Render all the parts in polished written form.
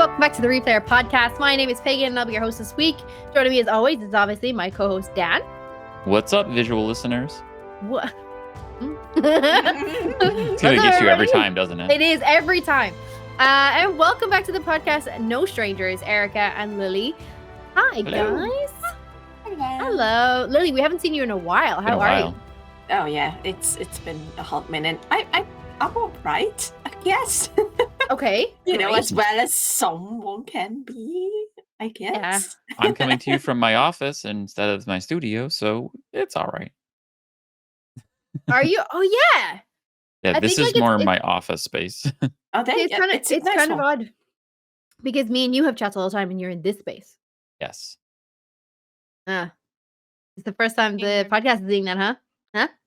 welcome back to the Replayer Podcast. My name is Pagan, and I'll be your host this week. Joining me, as always, is obviously my co-host, Dan. What's up, visual listeners? What? It's going to get you every time, doesn't it? It is, every time. And welcome back to the podcast, No Strangers, Erica and Lily. Hi, Hello. guys. Hello. Lily, we haven't seen you in a while. How are you? Oh, yeah. It's been a hot minute. I'm all right, I guess. Okay. You know, great. as well as someone can be, I guess. I'm coming to you from my office instead of my studio, so it's all right. Are you? Oh, yeah. Yeah, I this think, is like, more it's- my office space. Oh, there you It's go. kind of It's a nice kind of one. odd because me and you have chats all the time, and you're in this space. Yes. It's the first time the podcast is doing that, huh?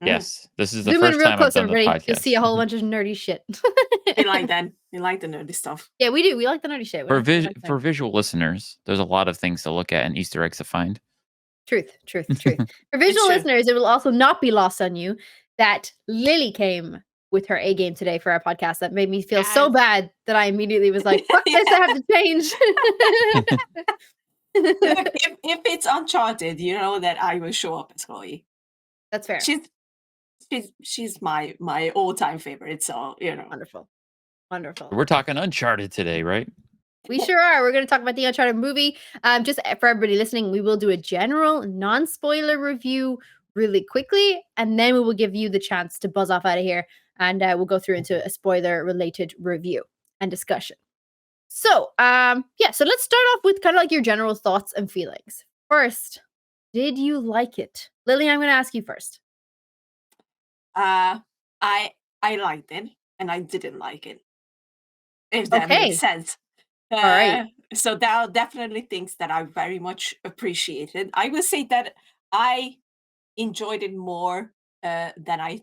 Yes. This is the Zoom in first real time I've close, done the everybody. podcast. You'll see a whole bunch of nerdy shit. You like that? You like the nerdy stuff? Yeah, we do. We like the nerdy shit. For, We like for that. visual listeners, there's a lot of things to look at and Easter eggs to find. Truth. For visual true. listeners, it will also not be lost on you that Lily came with her A game today for our podcast. That made me feel so Yes. bad that I immediately was like, fuck this, I have to change. if it's Uncharted, you know that I will show up as Chloe. That's fair. She's my all-time favorite, so you know. Wonderful. We're talking Uncharted today, right? We sure are. We're going to talk about the Uncharted movie. Just for everybody listening, we will do a general non-spoiler review really quickly, and then we will give you the chance to buzz off out of here, and we'll go through into a spoiler-related review and discussion. So, so let's start off with kind of like your general thoughts and feelings. First, did you like it? Lily, I'm going to ask you first. I liked it, and I didn't like it. If that Okay. makes sense. All right. So there are definitely things that I very much appreciated. I would say that I enjoyed it more than I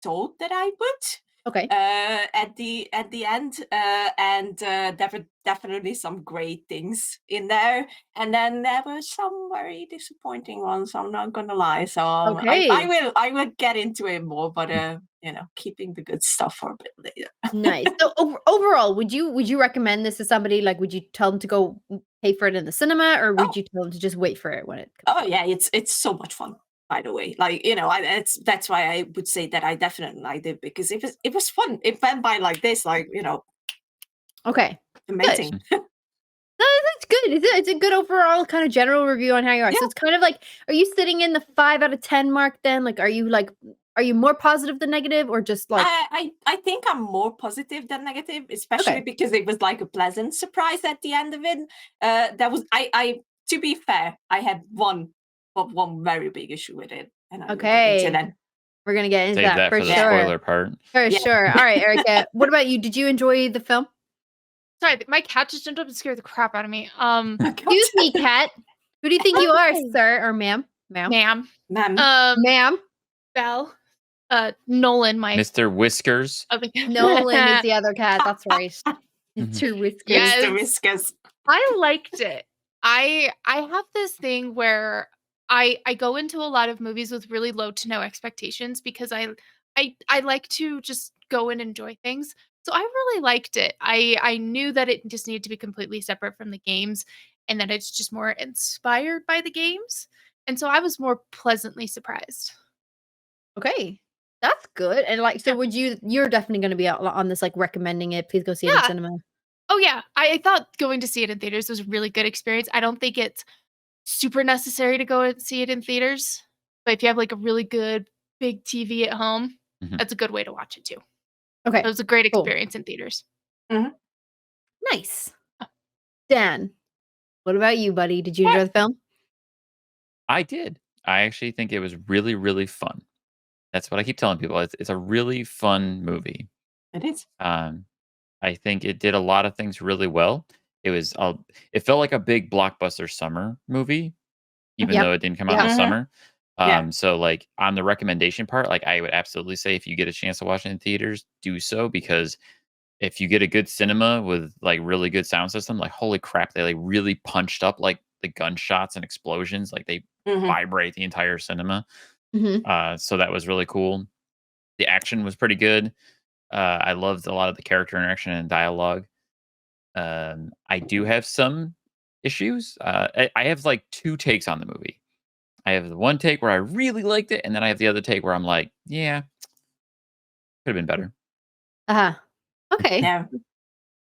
thought that I would. Okay. At the end, and there were definitely some great things in there, and then there were some very disappointing ones. I'm not gonna lie. So Okay. I will get into it more, but you know, keeping the good stuff for a bit later. Nice. So overall, would you recommend this to somebody? Like, would you tell them to go pay for it in the cinema, or would you tell them to just wait for it when it comes Oh yeah, it's so much fun. By the way, like you know, that's why I would say that I definitely liked it, because it was fun. It went by like this, like you know, Okay. amazing. That's good. It's a good overall kind of general review on how you are. So Yeah. it's kind of like, are you sitting in the 5 out of 10 mark then? Like, are you more positive than negative, or just like, I think I'm more positive than negative, especially Okay. because it was like a pleasant surprise at the end of it. That was I to be fair, I had one very big issue with it, and I will get into Okay. that. we're going to get into Save that that for for the sure. spoiler part. For Yeah. sure. All right, Erica, what about you? Did you enjoy the film? Sorry, my cat just jumped up and scared the crap out of me. Excuse me, cat. Who do you think you are, Hi. sir or ma'am? Ma'am. Ma'am. Ma'am. Belle. Nolan, my Mr. Whiskers. other Nolan is the other cat. That's right. Mhm. Mr. Whiskers. Yes. Mr. Whiskers. I liked it. I have this thing where I go into a lot of movies with really low to no expectations, because I like to just go and enjoy things. So I really liked it. I knew that it just needed to be completely separate from the games, and that it's just more inspired by the games. And so I was more pleasantly surprised. Okay. That's good. And like, so you're definitely going to be out on this, like recommending it. Please go see it in Yeah. cinema. Oh yeah, I thought going to see it in theaters was a really good experience. I don't think it's super necessary to go and see it in theaters, but if you have like a really good big TV at home, Mhm. that's a good way to watch it too. Okay. It was a great Cool. experience in theaters. Nice. Dan, what about you, buddy? Did you enjoy the film? I did. I actually think it was really, really fun. That's what I keep telling people. It's a really fun movie. It is. I think it did a lot of things really well. It felt like a big blockbuster summer movie, even Yep. though it didn't come out in Yeah. the Mhm. summer. Yeah. So like on the recommendation part, like I would absolutely say if you get a chance to watch it in theaters, do so, because if you get a good cinema with like really good sound system, like holy crap, they like really punched up like the gunshots and explosions, like they Mhm. vibrate the entire cinema. Mm-hmm. So that was really cool. The action was pretty good. I loved a lot of the character interaction and dialogue. I do have some issues. I have like two takes on the movie. I have the one take where I really liked it, and then I have the other take where I'm like, yeah, could have been better. Okay. Yeah.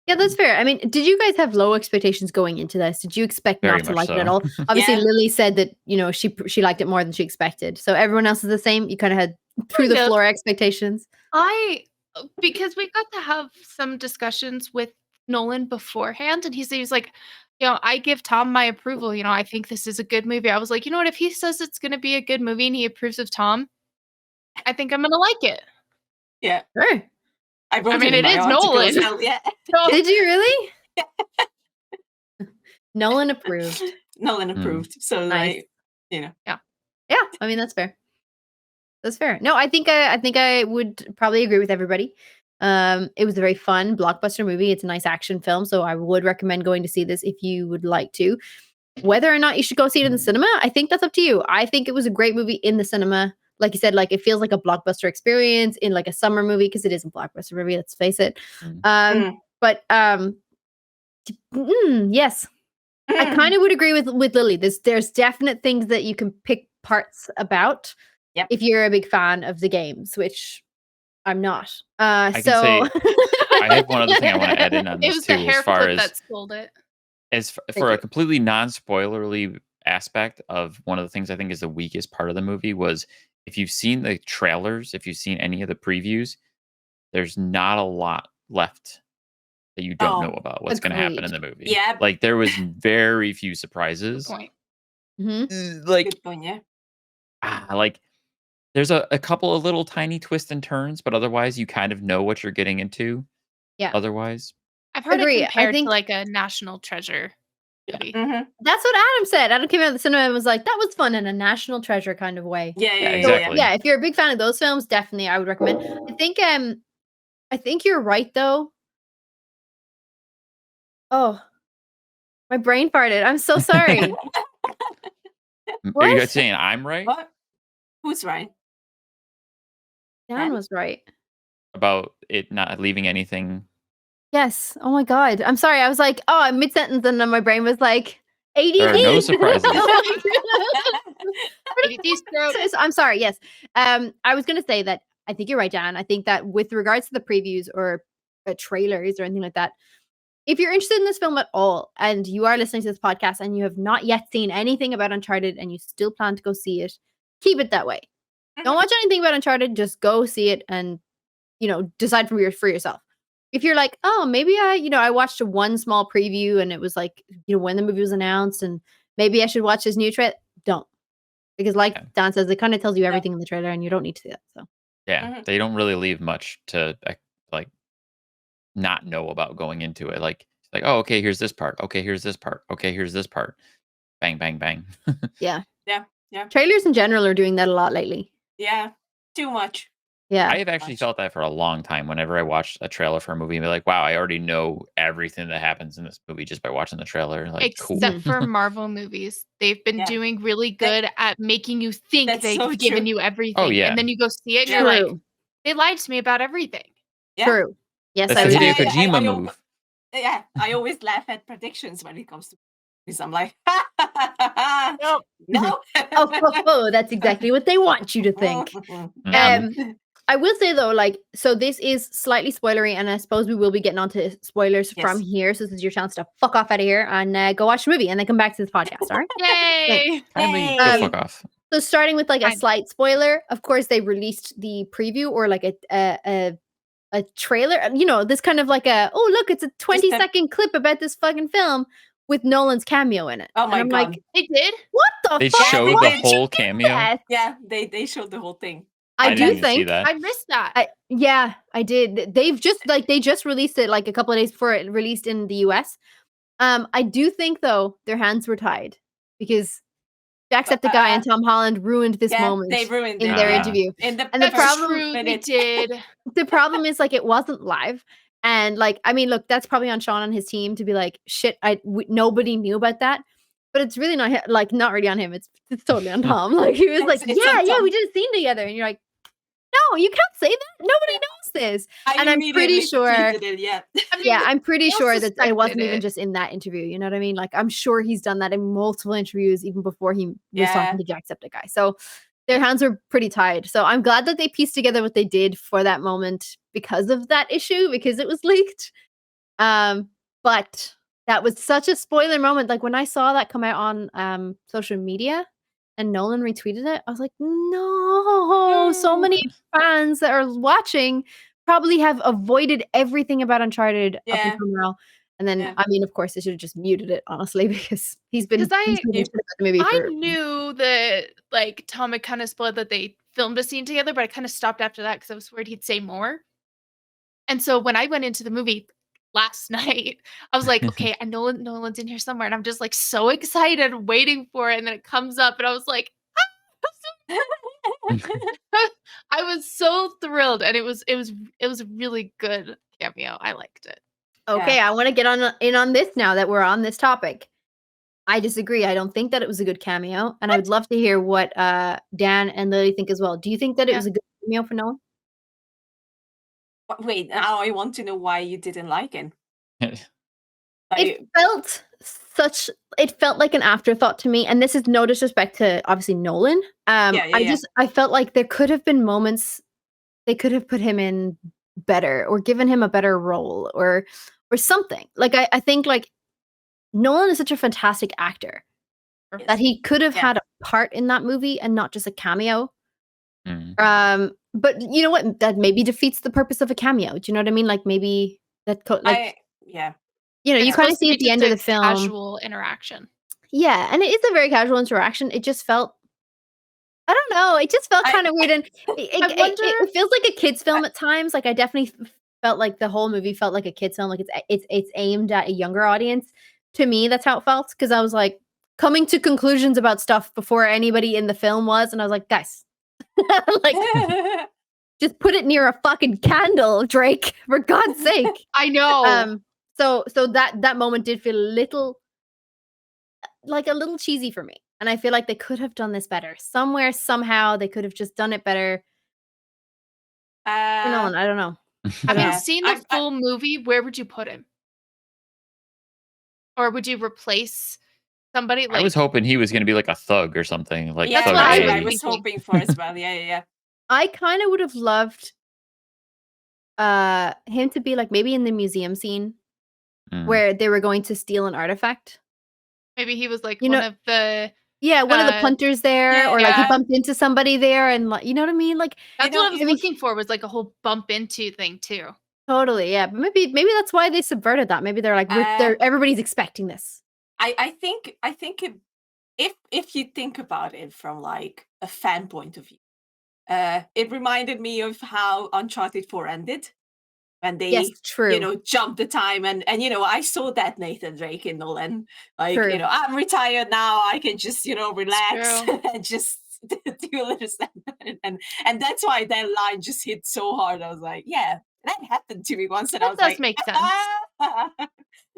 Yeah, that's fair. I mean, did you guys have low expectations going into this? Did you expect Very not to much like it at so. all? Obviously, Yeah. Lily said that she liked it more than she expected. So everyone else is the same. You kind of had through the Kind of. floor expectations. Because we got to have some discussions with Nolan beforehand, and he's like, I give Tom my approval. I think this is a good movie. I was like, you know what? If he says it's going to be a good movie and he approves of Tom, I think I'm going to like it. Yeah. Sure. I wrote it in it my is article as Nolan. well. Yeah. So, Did you really? Nolan approved. Nolan approved. So Nice. Yeah. Yeah, I mean that's fair. That's fair. No, I think I would probably agree with everybody. It was a very fun blockbuster movie. It's a nice action film, so I would recommend going to see this if you would like to. Whether or not you should go see it in the cinema, I think that's up to you. I think it was a great movie in the cinema. Like you said, like it feels like a blockbuster experience in like a summer movie because it is a blockbuster movie. Let's face it. But yes, I kind of would agree with Lily. There's definite things that you can pick parts about. Yep. If you're a big fan of the games, which I'm not. I can say I have one other thing I want to add in on it this was too, the hair as far clip as that stole it. for a you. completely non-spoilerly aspect of one of the things I think is the weakest part of the movie was if you've seen the trailers, if you've seen any of the previews, there's not a lot left that you don't know about what's going to happen in the movie. Yeah. Like there was very few Good surprises. point. Like Good point, yeah. like there's a couple of little tiny twists and turns, but otherwise you kind of know what you're getting into. Yeah. Otherwise, I've heard Agree. it I compared think- to like a National Treasure movie. That's what Adam said. Adam came out of the cinema and was like, "That was fun in a National Treasure kind of way." Yeah, exactly. Yeah, if you're a big fan of those films, definitely I would recommend. I think you're right though. Oh, my brain farted. I'm so sorry. Are you What? guys saying I'm right What? Who's right? Dan was right. about it not leaving anything? Yes. Oh my god. I'm sorry. I was like, oh, I'm mid sentence, and then my brain was like, ADD. There are no surprises. ADD stroke. I'm sorry. Yes. I was gonna say that I think you're right, Dan. I think that with regards to the previews or trailers or anything like that, if you're interested in this film at all and you are listening to this podcast and you have not yet seen anything about Uncharted and you still plan to go see it, keep it that way. Don't watch anything about Uncharted. Just go see it and decide for yourself. If you're like, oh, maybe I watched one small preview and it was like, when the movie was announced and maybe I should watch this new trailer. Don't. Because like Dan says, it kind of tells you everything in the trailer and you don't need to see that. So Yeah, they don't really leave much to like not know about going into it. Like, oh, okay, here's this part. Okay, here's this part. Okay, here's this part. Bang, bang, bang. yeah. Yeah. Trailers in general are doing that a lot lately. Yeah. Too much. Yeah. I have actually felt that for a long time. Whenever I watch a trailer for a movie and be like, wow, I already know everything that happens in this movie just by watching the trailer. Like, Except for Marvel movies. They've been doing really good at making you think they've given you everything. Oh, yeah. And then you go see it and you're like, they lied to me about everything. Yeah. True. Yes, That's the Hideo Kojima move. Yeah, I always laugh at predictions when it comes to movies. I'm like, no. oh, that's exactly what they want you to think. I will say though, so this is slightly spoilery, and I suppose we will be getting onto spoilers from here. So this is your chance to fuck off out of here and go watch the movie, and then come back to this podcast. All right? Yay! Kindly go fuck off. So starting with a slight spoiler, of course they released the preview or a trailer. This kind of like oh look, it's a 20-second clip about this fucking film with Nolan's cameo in it. Oh my god! like, they did? What the they fuck? Showed the whole cameo. Yeah, they showed the whole thing. I do think I missed that. Yeah, I did. They've just they just released it like a couple of days before it released in the US. I do think though their hands were tied because Jacksepticeye and Tom Holland ruined this moment. They ruined in their interview. And the problem they did. The problem is it wasn't live. And I mean, look, that's probably on Sean and his team to be like, shit, nobody knew about that. But it's really not really on him. It's totally on Tom. He was like, yeah, we did a scene together. And you're like, No, you can't say that. Nobody knows this. I And I'm pretty immediately sure tweeted it. Yeah. I mean, yeah, I'm pretty we all sure that it wasn't suspected even it. just in that interview, you know what I mean? Like, I'm sure he's done that in multiple interviews even before he was talking Yeah. to Jacksepticeye. So, their hands were pretty tied. So, I'm glad that they pieced together what they did for that moment because of that issue, because it was leaked. But that was such a spoiler moment. Like, when I saw that come out on, social media and Nolan retweeted it, I was like, "No." So No. many fans that are watching probably have avoided everything about Uncharted up Yeah. until now. And then, Yeah. I mean, of course, they should have just muted it, honestly, because he's been 'Cause I saying You shit about the movie I for knew that, like, Tom had kinda spoiled that they filmed a scene together, but I kinda stopped after that because I was worried he'd say more. And so when I went into the movie last night, I was like, "Okay, I know Nolan's in here somewhere," and I'm just, like, so excited waiting for it, and then it comes up, and I was like, I was so thrilled, and it was a really good cameo. I liked it. Okay, Yeah. I wanna get on in on this now that we're on this topic. I disagree. I don't think that it was a good cameo, and I would What? love to hear what, Dan and Lily think as well. Do you think that it Yeah. was a good cameo for Nolan? Wait, now I want to know why you didn't like it. It Like, felt it felt like an afterthought to me, and this is no disrespect to, obviously, Nolan. yeah, yeah, yeah. I felt like there could have been moments they could have put him in better or given him a better role or something. Like, I think, like, Nolan is such a fantastic actor that Yes. he could have Yeah. had a part in that movie and not just a cameo. Mm. But you know what? That maybe defeats the purpose of a cameo. Do you know what I mean? Like, maybe like, Yeah. you It's Yeah. kinda supposed to see be at the just end of a the film. casual interaction. Yeah, and it is a very casual interaction. It just felt I don't know, it just felt I kinda weird, and I wonder it feels like a kid's I film at times. Like, I definitely felt like the whole movie felt like a kid's film, like, it's aimed at a younger audience. To me, that's how it felt because I was, like, coming to conclusions about stuff before anybody in the film was, and I was like, "Guys, like, just put it near a fucking candle, Drake, for God's sake." I know. So that moment did feel a little cheesy for me, and I feel like they could have done this better. Somewhere, somehow, they could have just done it better. For uh, Nolan, I don't know. I don't Having know. yeah. seen the full movie, where would you put him? Or would you replace somebody I was like hoping he was gonna be like a thug or something, like That's Yeah, what Thug I that's what was I A. was thinking. hoping for as well. Yeah, yeah, yeah. I kinda would have loved, him to be, like, maybe in the museum scene Mm. where they were going to steal an artifact. maybe he was like You one know of the Yeah, one of the punters there, or, like, he Yeah. bumped into somebody there and, you know what I mean? Like, You that's what know, I was I mean looking for was like a whole bump into thing too. totally, yeah, but maybe that's why they subverted that. Maybe they're like, uh, they're everybody's expecting this. I think if you think about it from like a fan point of view, it reminded me of how Uncharted 4 ended when Yes, they, true, jumped the time and I saw that Nathan Drake in Nolan. Like, true. I'm retired now. I can just, It's relax true. and just do a little stuff. And that's why that line just hit so hard. I was like, yeah, that happened to me once, and I That was does like, make sense.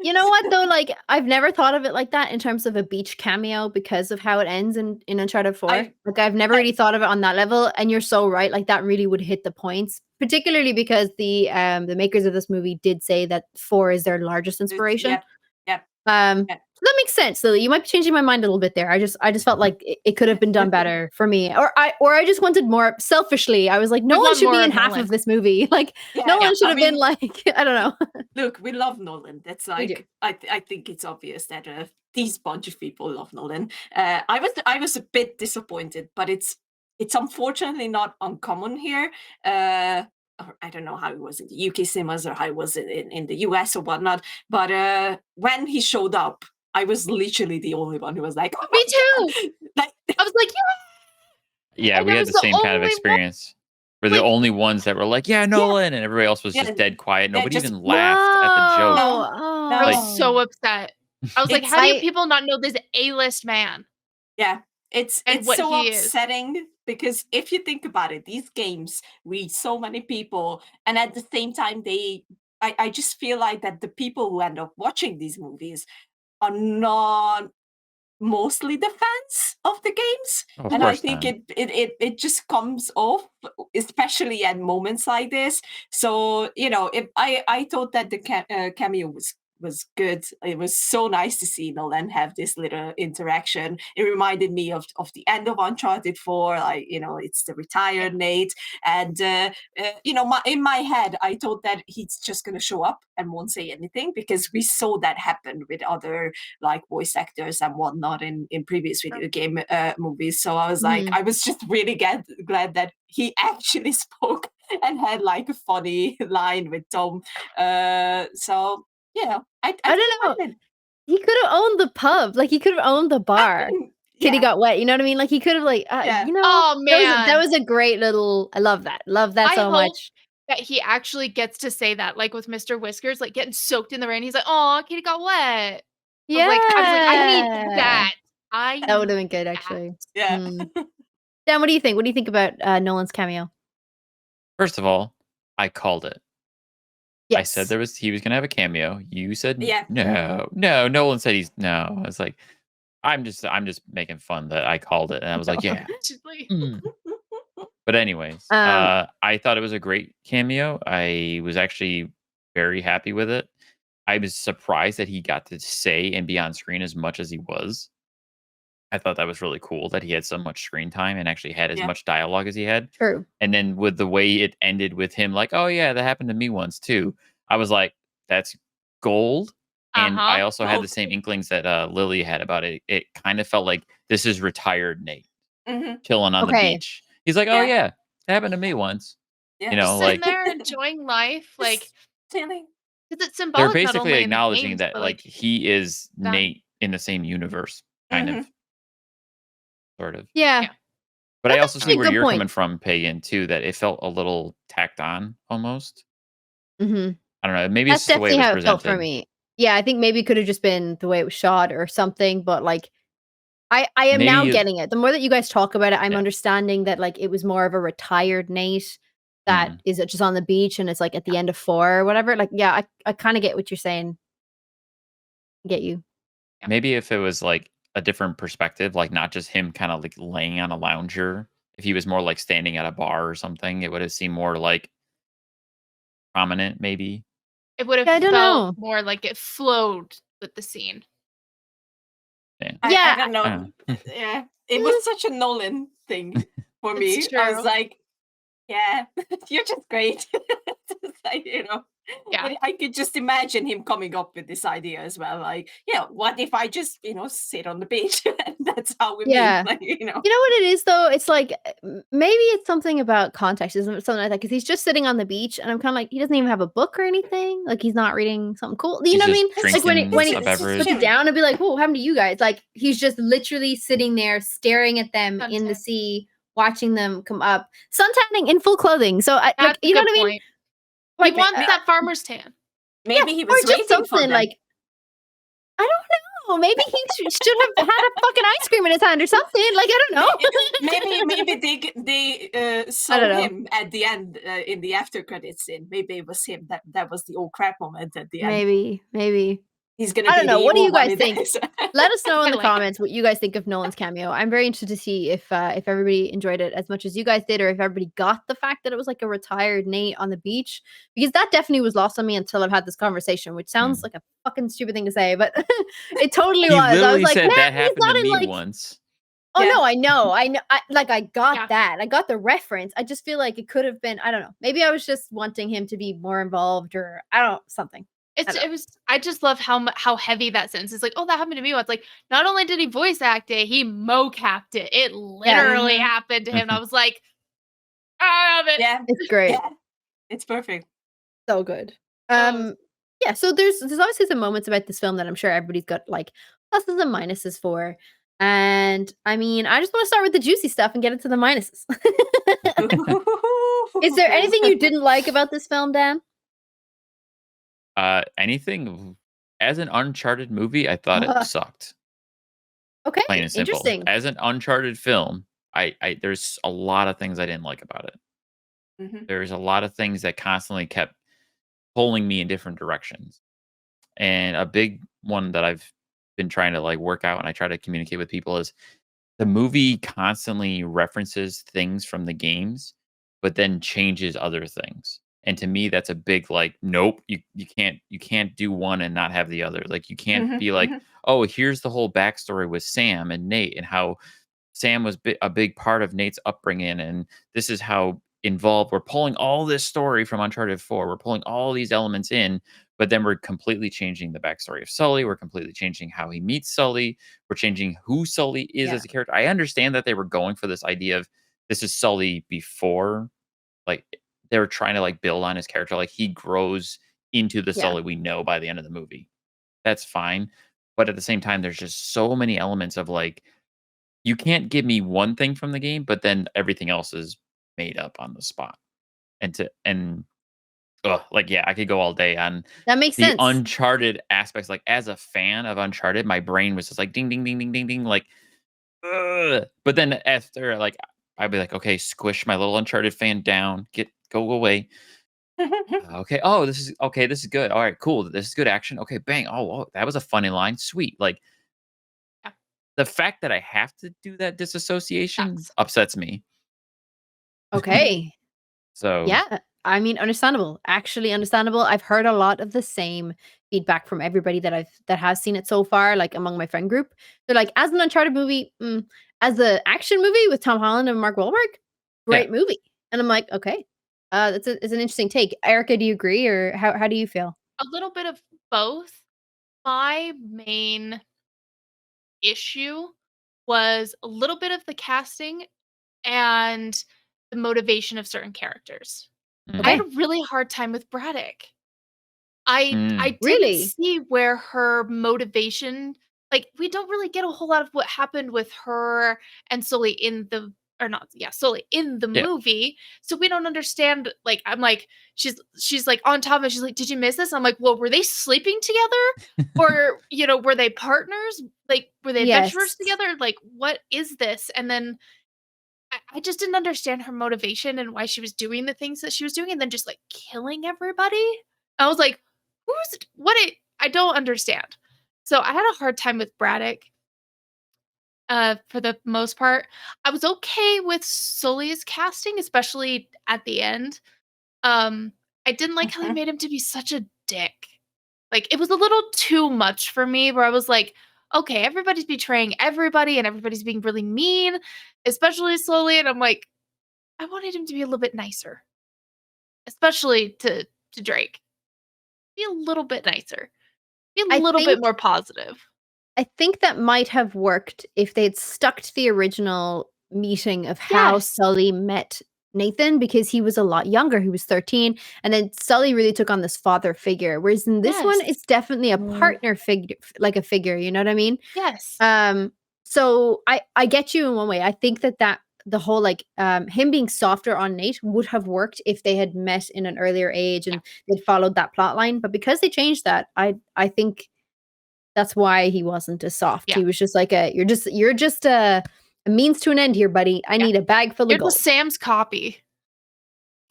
You know what though? Like, I've never thought of it like that in terms of a beach cameo because of how it ends in Uncharted 4. I, Like, I've never I really thought of it on that level, and you're so right. Like, that really would hit the points, particularly because the makers of this movie did say that 4 is their largest inspiration. yep, yep, yep. So that makes sense, Lily. You might be changing my mind a little bit there. I just felt like it could have been done better for me, or I just wanted more selfishly. I was like, We Nolan want should more be in of half Nolan. of this movie. Like, Yeah, Nolan should I have been mean, like, I don't know. look, we love Nolan. That's We do. like I think it's obvious that these bunch of people love Nolan. I was a bit disappointed, but it's unfortunately not uncommon here. Or I don't know how it was in the UK cinemas or how it was in the US or whatnot. But when he showed up, I was literally the only one who was like, "Oh Me my too. god!" Like, I was like, Yeah, and we I had was the the same kind of only one. experience. We're the Like, only ones that were like, "Yeah, yeah, Nolan," and everybody else was yeah, just dead quiet. yeah, Nobody just even laughed at the joke. No. no, I was Like, no. so Oh. upset. I was like, It's how do you I people not know this A-list man Yeah, it's and it's what so he is? upsetting because if you think about it, these games reach so many people, and at the same time, I just feel like that the people who end up watching these movies are not mostly the fans of the games, Oh, of and I course think not. it just comes off, especially at moments like this. So if I thought that the cameo was good. It was so nice to see Nolan have this little interaction. It reminded me of the end of Uncharted 4. Like, it's the retired Nate, and in my head, I thought that he's just gonna show up and won't say anything, because we saw that happen with other like voice actors and whatnot in previous video game movies. So I was like, Mhm. I was just really glad that he actually spoke and had like a funny line with Tom. So I I think don't know. it He could have owned the pub. Like, he could have owned the bar. Kitty yeah, got wet. You know what I mean? Like, he could have yeah. Oh that man. was a great little. I love that. Love that I so hope much. that he actually gets to say that, like with Mr. Whiskers, like getting soaked in the rain. He's like, "Oh, Kitty got wet." I was like, I need Yeah, that. I that would have need been good that. actually. Yeah. Mm. Dan, what do you think? What do you think about Nolan's cameo? First of all, I called it. I said Yes. he was gonna have a cameo. You said Yeah. no, no. Nolan said he's no. I was like, I'm just making fun that I called it, and I was like, yeah. She's like, Mm. But anyways, Um, I thought it was a great cameo. I was actually very happy with it. I was surprised that he got to say and be on screen as much as he was. I thought that was really cool that he had so much screen time and actually had as Yeah. much dialogue as he had. true. And then with the way it ended with him like, "Oh, yeah, that happened to me once too." I was like, "That's gold." And I uh-huh. also had the same inklings that, Lily had about it. It kind of felt like this is retired Nate Hmm. chilling on the Okay. beach. He's like, "Oh, Yeah. yeah, that happened to me once." Yeah. Just sitting Like, there enjoying life, like, Just chilling. because it's they're symbolic not basically only in the acknowledging games, that, but like, like he is done. Nate in the same universe, kind of, Hmm. sort of. Yeah, Yeah. But I that's also see actually a where good you're point. coming from, Pagan, too, that it felt a little tacked on almost. Hmm. I don't know. Maybe it's That's just the way it definitely was how it felt for presented. me. Yeah, I think maybe it could have just been the way it was shot or something, but like I am now Maybe, getting it. The more that you guys talk about it, I'm yeah. understanding that like it was more of a retired Nate that Mhm. is just on the beach and it's like at the end of 4 or whatever. Like, yeah, I kind of get what you're saying. Get you. Yeah. Maybe if it was, like, a different perspective, like, not just him kinda, like, laying on a lounger, if he was more, like, standing at a bar or something, it would have seemed more, like, prominent, maybe. It would have Yeah, I don't felt know. more like it flowed with the scene. Yeah. I Yeah, don't I know. don't know. Yeah. It mm, was such a Nolan thing for It's me. I was true. like, yeah, you're just great. Just like, Yeah. I could just imagine him coming up with this idea as well. Like, what if I just, sit on the beach and that's how we meet? yeah. Like. You know what it is though? It's like maybe it's something about context, isn't it? Something like that. Because he's just sitting on the beach, and I'm kind of like, he doesn't even have a book or anything. Like he's not reading something cool. You He's know what I just mean? Like when drinking he a It's just puts beverage. it chilling. down and be like, "Oh, what happened to you guys?" Like he's just literally sitting there staring at them in the Suntan. sea, watching them come up, suntanning in full clothing. So I like, That's a you know good what I mean? point. He Like, wants May- that farmer's tan. yeah, Maybe he or was just waiting for something like them. I don't know. Maybe he should have had a fucking ice cream in his hand or something. Like I don't know. Maybe they I saw don't know. him at the end in the after credits scene. Maybe it was him. That was the old crap moment at the end. Maybe. He's gonna I be don't know. the What do evil you one guys in think? this. Let us know in I the like it. comments what you guys think of Nolan's cameo. I'm very interested to see if everybody enjoyed it as much as you guys did, or if everybody got the fact that it was like a retired Nate on the beach. Because that definitely was lost on me until I've had this conversation, which sounds Mm. like a fucking stupid thing to say, but it totally He was. I was literally like, said, man, "That he's happened to not in me like once." oh Yeah. no, I know. I got Yeah. that. I got the reference. I just feel like it could have been, I don't know. Maybe I was just wanting him to be more involved or I don't know, something. I don't know. It was. I just love how heavy that sentence is. Like, oh, that happened to me once. Like, not only did he voice act it, he mocapped it. It Yeah, literally Mhm. happened to him. And I was like, I love it. Yeah. it's great. Yeah. It's perfect. So good. Oh, Yeah, so there's obviously some moments about this film that I'm sure everybody's got like pluses and minuses for. And I mean, I just want to start with the juicy stuff and get into the minuses. Is there anything you didn't like about this film, Dan? Anything as an Uncharted movie, I thought it sucked. Okay, Plain and simple. interesting. As an Uncharted film, I there's a lot of things I didn't like about it. Mhm. There's a lot of things that constantly kept pulling me in different directions. And a big one that I've been trying to like work out and I try to communicate with people is the movie constantly references things from the games, but then changes other things. And to me, that's a big like, nope, you can't do one and not have the other. Like you can't Mhm, be like, mhm. oh, here's the whole backstory with Sam and Nate and how Sam was a big part of Nate's upbringing, and this is how involved we're pulling all this story from Uncharted 4. We're pulling all these elements in, but then we're completely changing the backstory of Sully. We're completely changing how he meets Sully. We're changing who Sully is Yeah. as a character. I understand that they were going for this idea of this is Sully before, like they were trying to like build on his character, like he grows into the Yeah. Sully we know by the end of the movie. That's fine, but at the same time, there's just so many elements of like you can't give me one thing from the game, but then everything else is made up on the spot. And like yeah, I could go all day on That makes the sense. Uncharted aspects. Like as a fan of Uncharted, my brain was just like ding ding ding ding ding ding like ugh. But then after like I'd be like, okay, squish my little Uncharted fan down, go away. Okay. Oh, this is okay. This is good. All right, cool. This is good action. Okay, bang. Oh, that was a funny line. Sweet. Like Yeah, the fact that I have to do that disassociation sucks. upsets me. Okay. So Yeah, I mean, understandable. Actually understandable. I've heard a lot of the same feedback from everybody that has seen it so far, like among my friend group. They're like, as an Uncharted movie, as the action movie with Tom Holland and Mark Wahlberg, yeah, great movie. And I'm like, okay, it's an interesting take. Erica, do you agree, or how do you feel? A little bit of both. My main issue was a little bit of the casting and the motivation of certain characters. I had mhm. Okay, a really hard time with Braddock. I Mm, didn't really? see where her motivation, like, we don't really get a whole lot of what happened with her and Sully in the, or not, yeah, Sully in the yeah. movie, so we don't understand, like, I'm like, she's, like, on top of it, she's like, "Did you miss this?" I'm like, "Well, were they sleeping together? Or, were they partners? Like, were they adventurers Yes. together? Like, what is this?" And then I just didn't understand her motivation and why she was doing the things that she was doing and then just, like, killing everybody. I was like, "Who's what it I don't understand." So, I had a hard time with Braddock, for the most part. I was okay with Sully's casting, especially at the end. Um, I didn't like how they Mhm. made him to be such a dick. Like, it was a little too much for me where I was like, "Okay, everybody's betraying everybody and everybody's being really mean, especially Sully," and I'm like, I wanted him to be a little bit nicer, especially to Drake. Be a little bit nicer. Be a I little bit think more positive. I think that might have worked if they'd stuck to the original meeting of how Yes. Sully met Nathan, because he was a lot younger, he was 13, and then Sully really took on this father figure, whereas in this one, Yes. it's definitely a Mm. partner figure, like a figure, you know what I mean? Yes. Um, so I get you in one way. I think that the whole, like, him being softer on Nate would have worked if they had met in an earlier age Yeah. and they'd followed that plot line, but because they changed that, I think that's why he wasn't as soft. Yeah. He was just like you're just a means to an end here, buddy. I Yeah. need a bag full of You're just gold. Sam's copy,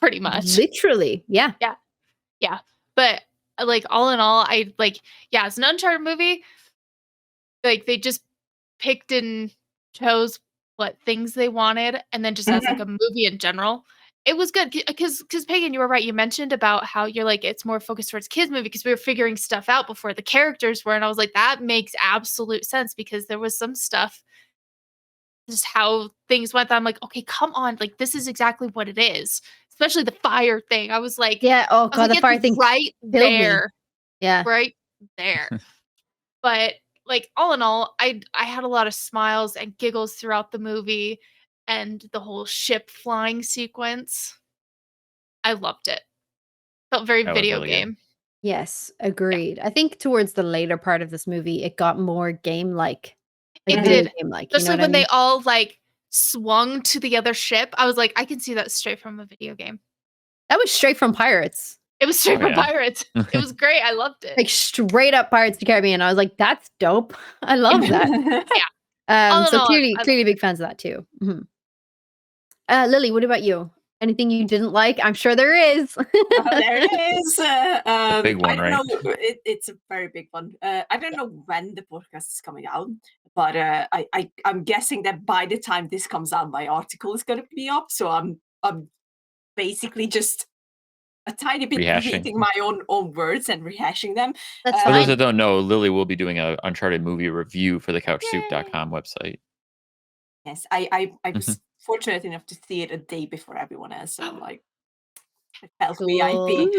pretty much. Literally. Yeah. Yeah. Yeah. But, like, all in all, I like, yeah, it's an Uncharted movie. Like, they just picked and chose what things they wanted, and then just as, like, Mhm. a movie in general, it was good because Pagan, you were right, you mentioned about how you're like, "It's more focused towards kids movie," because we were figuring stuff out before the characters were, and I was like, "That makes absolute sense," because there was some stuff, just how things went that I'm like, "Okay, come on, like, this is exactly what it is." Especially the fire thing, Yeah. Oh god, the "It's fire thing right killed me. there, Yeah. right there." But, like, all in all, I had a lot of smiles and giggles throughout the movie, and the whole ship flying sequence, I loved it. Felt very That was video really good. game. Yes, Yeah, agreed. I think towards the later part of this movie, it got more like it video Mhm. did, game-like, you know especially what I when they mean? all, like, swung to the other ship. I was like, "I can see that straight from a video game." That was straight from Pirates. It was Oh straight from yeah. Pirates. It was great, I loved it. Like, straight up Pirates of the Caribbean. I was like, "That's dope." I love that. Yeah, all in So all, clearly I clearly loved it. big fans of that too. Mhm. Lily, what about you? Anything you didn't like? I'm sure there is. There it is. big I one, don't right? know. It's a very big one. I don't know when the podcast is coming out, but I'm guessing that by the time this comes out, my article is going to be up. So I'm basically just a tiny bit Rehashing. repeating my own words and rehashing them. That's For those fine. that don't know, Lily will be doing a Uncharted movie review for the couchsoup.com website. Yes, I Mhm. was fortunate enough to see it a day before everyone else. So like, I felt Cool. VIP.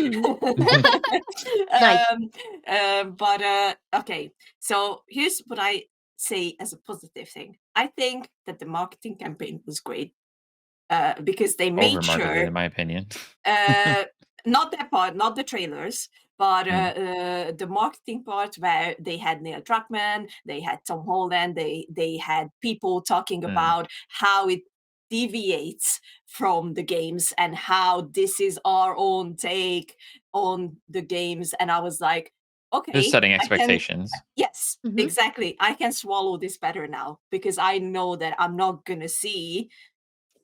Nice. But okay, so here's what I say as a positive thing. I think that the marketing campaign was great because they made Over-marketed, sure in my opinion. not that part, not the trailers, but Mm. the marketing part where they had Neil Druckmann, they had Tom Holland, they had people talking Mm. about how it deviates from the games and how this is our own take on the games. And I was like, Just okay, setting I can, expectations. yes, Mhm. exactly. I can swallow this better now because I know that I'm not gonna see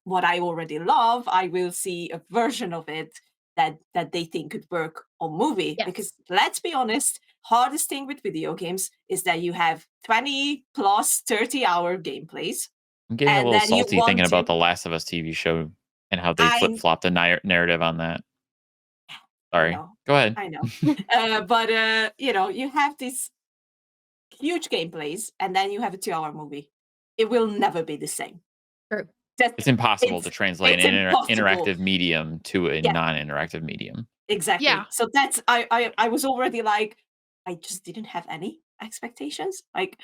what I already love. I will see a version of it that they think could work on movie. Because Yes. let's be honest, hardest thing with video games is that you have 20 plus 30-hour gameplays, I'm getting a and little then you salty want thinking to. about the Last of Us TV show and how they I flip-flopped the narrative on that. I Sorry. know, Go ahead. I know, but you have these huge gameplays, and then you have a 2-hour movie. It will never be the same. True. That It's impossible to it's translate it's an impossible. interactive medium to a Yeah. non-interactive medium. Exactly. Yeah. So that's I was already like, I just didn't have any expectations. Like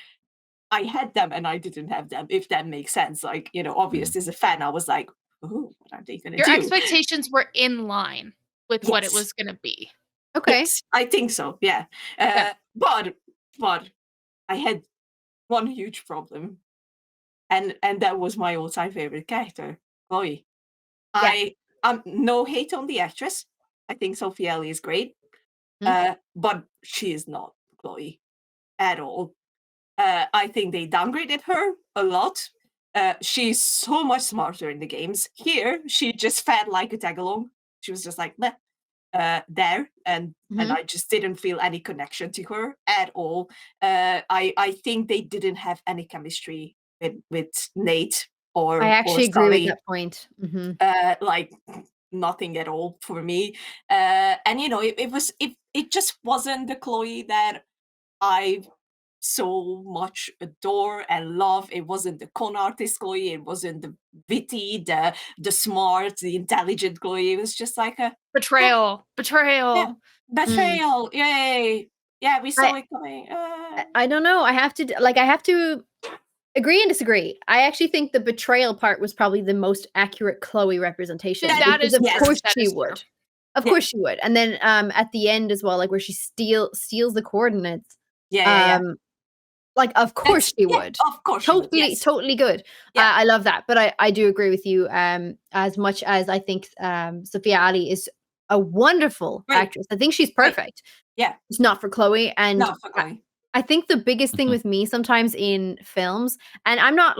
I had them and I didn't have them, if that makes sense. Like, obvious as a fan, I was like, oh, what are they gonna Your do? expectations were in line with what it Yes. was gonna be. Okay. Yes, I think so. Yeah. Yeah. But I had one huge problem. And that was my all-time favorite character, Chloe. Yeah. I'm no hate on the actress. I think Sophie Ellie is great. Mhm. But she is not Chloe at all. I think they downgraded her a lot. She's so much smarter in the games. Here, she just felt like a tag along. She was just like, meh, there, and Mhm. I just didn't feel any connection to her at all. I think they didn't have any chemistry with Nate I or actually agree with Sully. that point. Mhm. Like nothing at all for me. And it just wasn't the Chloe that I so much adore and love. It wasn't the con artist Chloe. It wasn't the witty, the smart, the intelligent Chloe. It was just like a Betrayal. yeah, Betrayal. Mm. betrayal. Yay! Yeah, we saw I it coming. I don't know. I have to agree and disagree. I actually think the betrayal part was probably the most accurate Chloe representation That because is of true. course That she is true. would. Of Yeah. course she would. And then at the end as well, like where she steals the coordinates. Yeah. Like of course she would. Of course she would. Yes. Totally good. Yeah. I love that. But I do agree with you. As much as I think Sophia Ali is a wonderful Great. actress. I think she's Great. perfect. Yeah. It's not for Chloe. And Not for Chloe. I think the biggest thing with me sometimes in films, and I'm not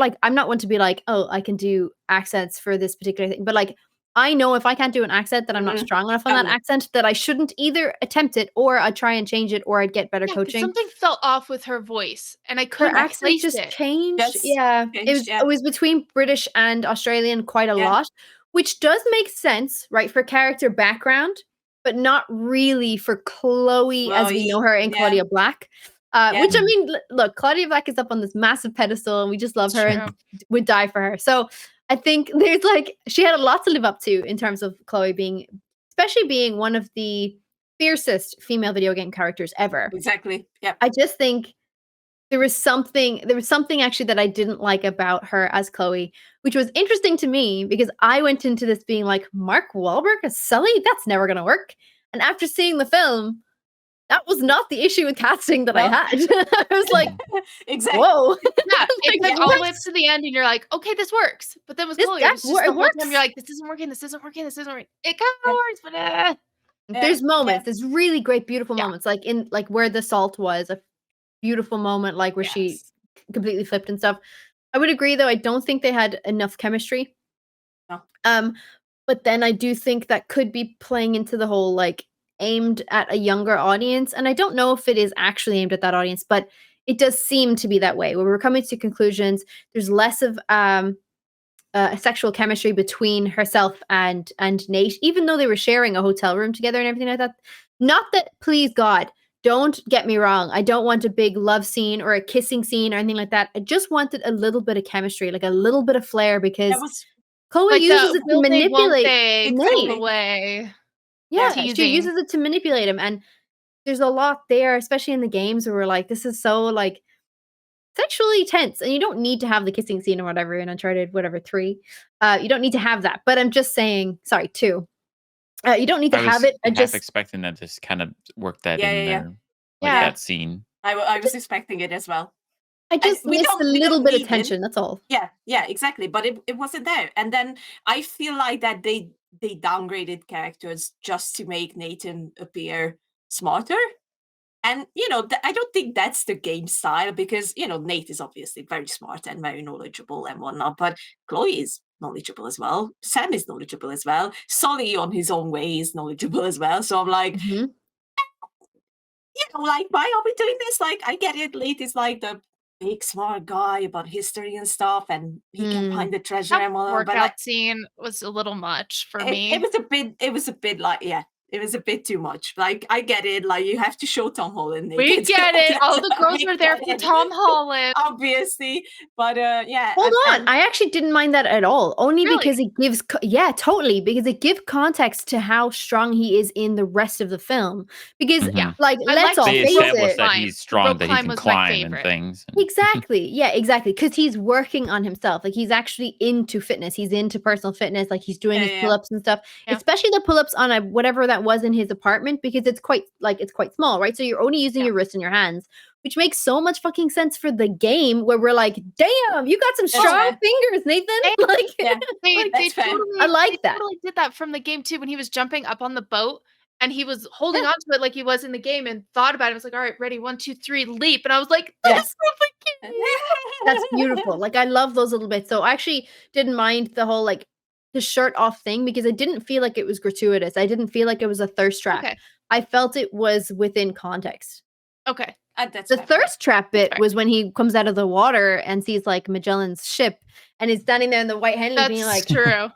one to be like, oh, I can do accents for this particular thing, but like I know if I can't do an accent that I'm not Mhm. strong enough on that Totally. accent, that I shouldn't either attempt it or I'd try and change it or I'd get better Yeah, 'cause coaching. something felt off with her voice, and I Her couldn't accent place just it. changed. Just Yeah. changed, yeah. It was between British and Australian quite a Yeah. lot, which does make sense, right, for character background, but not really for Chloe as we know Chloe, her in yeah. Claudia Black. Yeah. Which I mean, look, Claudia Black is up on this massive pedestal and we just love It's her and true. would die for her. So I think there's like she had a lot to live up to in terms of Chloe especially being one of the fiercest female video game characters ever. Exactly. Yeah. I just think there was something actually that I didn't like about her as Chloe, which was interesting to me because I went into this being like, Mark Wahlberg as Sully? That's never gonna work. And after seeing the film, that was not the issue with casting that I No. had. I was like, Exactly. whoa. Yeah, it's like all the way up What? to the end, and you're like, "Okay, this works." But then with This Chloe, it that was just wor the it whole time works. you're like, "This isn't working. This isn't working. This isn't working." It kinda Yeah. works, but There's Yeah. moments, there's really great, beautiful Yeah. moments, like in like where the salt was, a beautiful moment, like where she Yes. completely flipped and stuff. I would agree though, I don't think they had enough chemistry. No. Um, But then I do think that could be playing into the whole, like, aimed at a younger audience, and I don't know if it is actually aimed at that audience, but it does seem to be that way. When we're coming to conclusions, there's less of, sexual chemistry between herself and Nate, even though they were sharing a hotel room together and everything like that. Not that, please God, don't get me wrong. I don't want a big love scene or a kissing scene or anything like that. I just wanted a little bit of chemistry, like a little bit of flair, That because was Chloe Like uses the it to will they, won't manipulate they Nate. Exactly. away. Yeah, Yeah. she Teasing. uses it to manipulate him, and there's a lot there, especially in the games where we're like, this is so, like, sexually tense, and you don't need to have the kissing scene or whatever in Uncharted, whatever, 3. You don't need to have that, but I'm just saying, sorry, 2. You don't need to I have was it. I half just expecting them to kind of work that Yeah, in yeah, yeah. there, like Yeah. that scene. I was expecting it as well. I just we missed don't- a we little don't bit of need it. tension, that's all. Yeah, exactly. But it wasn't there. And then I feel like that they downgraded characters just to make Nathan appear smarter. And I don't think that's the game style, because Nate is obviously very smart and very knowledgeable and whatnot, but Chloe is knowledgeable as well. Sam is knowledgeable as well. Sully on his own way is knowledgeable as well. So I'm like, Mhm. like, why are we doing this? Like, I get it. Nate is like the big smart guy about history and stuff, and he can Mm. find the treasure That and whatnot. workout But like, scene was a little much for it me. was a bit like, yeah, it was a bit too much. Like, I get it. Like, you have to show Tom Holland We naked. get it. All the girls We were there get for it, Tom Holland. obviously. But yeah. Hold on, and- I actually didn't mind that at all, only Really? because it gives yeah, totally, because it gives context to how strong he is in the rest of the film, because, Mhm. like, I let's liked all They face established it. that Climb. he's The strong, rope that he climb can was my climb and favorite. things. Exactly. Yeah, exactly. Because he's working on himself. Like, he's actually into fitness. He's into personal fitness. Like, he's doing Yeah, his yeah, yeah. pull-ups and stuff. Yeah. Especially the pull-ups on a whatever that was in his apartment, because it's quite small, right? So you're only using Yeah. your wrists and your hands, which makes so much fucking sense for the game, where we're like, damn, you got some That's strong fair. fingers, Nathan. Hey, Like, Yeah. They That's fair. totally I like they that. totally did that from the game too, when he was jumping up on the boat and he was holding Yeah. on to it like he was in the game and thought about it. I was like, all right, ready, 1, 2, 3, leap. And I was like, Yeah. that's so fucking that's beautiful. Like, I love those little bits. So I actually didn't mind the whole, like, the shirt off thing, because it didn't feel like it was gratuitous. I didn't feel like it was a thirst trap. Okay. I felt it was within context. Okay. That's The fair. thirst trap bit fair. was when he comes out of the water and sees, like, Magellan's ship, and he's standing there in the white Henley being That's like, true.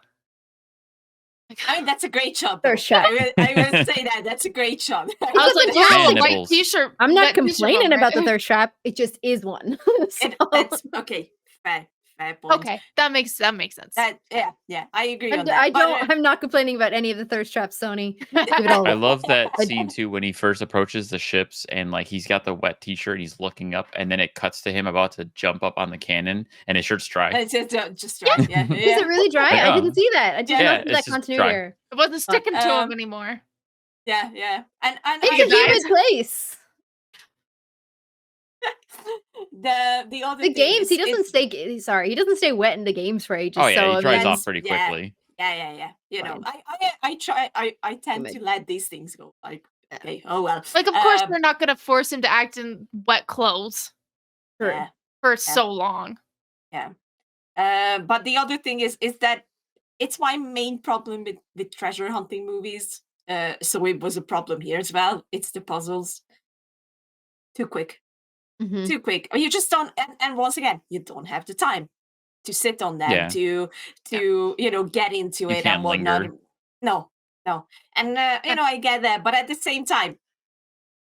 I mean, that's a great shot. Though. thirst trap. I will say that. That's a great shot. I was like, It's wow, Man white nipples. t-shirt. I'm not wet t-shirt complaining moment. about the thirst trap. It just is one. So- That's okay. Fair point. Okay, that makes sense. That yeah, I agree on that. I But, don't. I'm not complaining about any of the thirst traps, Sony. Leave it all I alone. love that I- scene too when he first approaches the ships and like he's got the wet t-shirt, he's looking up, and then it cuts to him about to jump up on the cannon and his shirt's dry. it's just right. Yeah, Is yeah, it really dry? Like, I oh. didn't see that. I did Yeah, not see it's that just continuity dry. error. It wasn't sticking to him um, anymore. yeah. And It's Hey, a humid guys. place. the other The thing games, he is- doesn't stay. Sorry, he doesn't stay wet in the games for ages. Oh yeah, so he I dries mean, off pretty yeah. quickly. Yeah. You know, Fine. I try. I tend Humid. to let these things go. Like, Yeah. okay, oh well. Like, of course, Um, they're not going to force him to act in wet clothes true. yeah. for so long. But the other thing is that it's my main problem with treasure hunting movies. So it was a problem here as well. It's the puzzles. Too quick. Mhm. Too quick. You just don't. And once again, you don't have the time to sit on them Yeah. to get into You it can't and whatnot. linger. No. And I get that, but at the same time,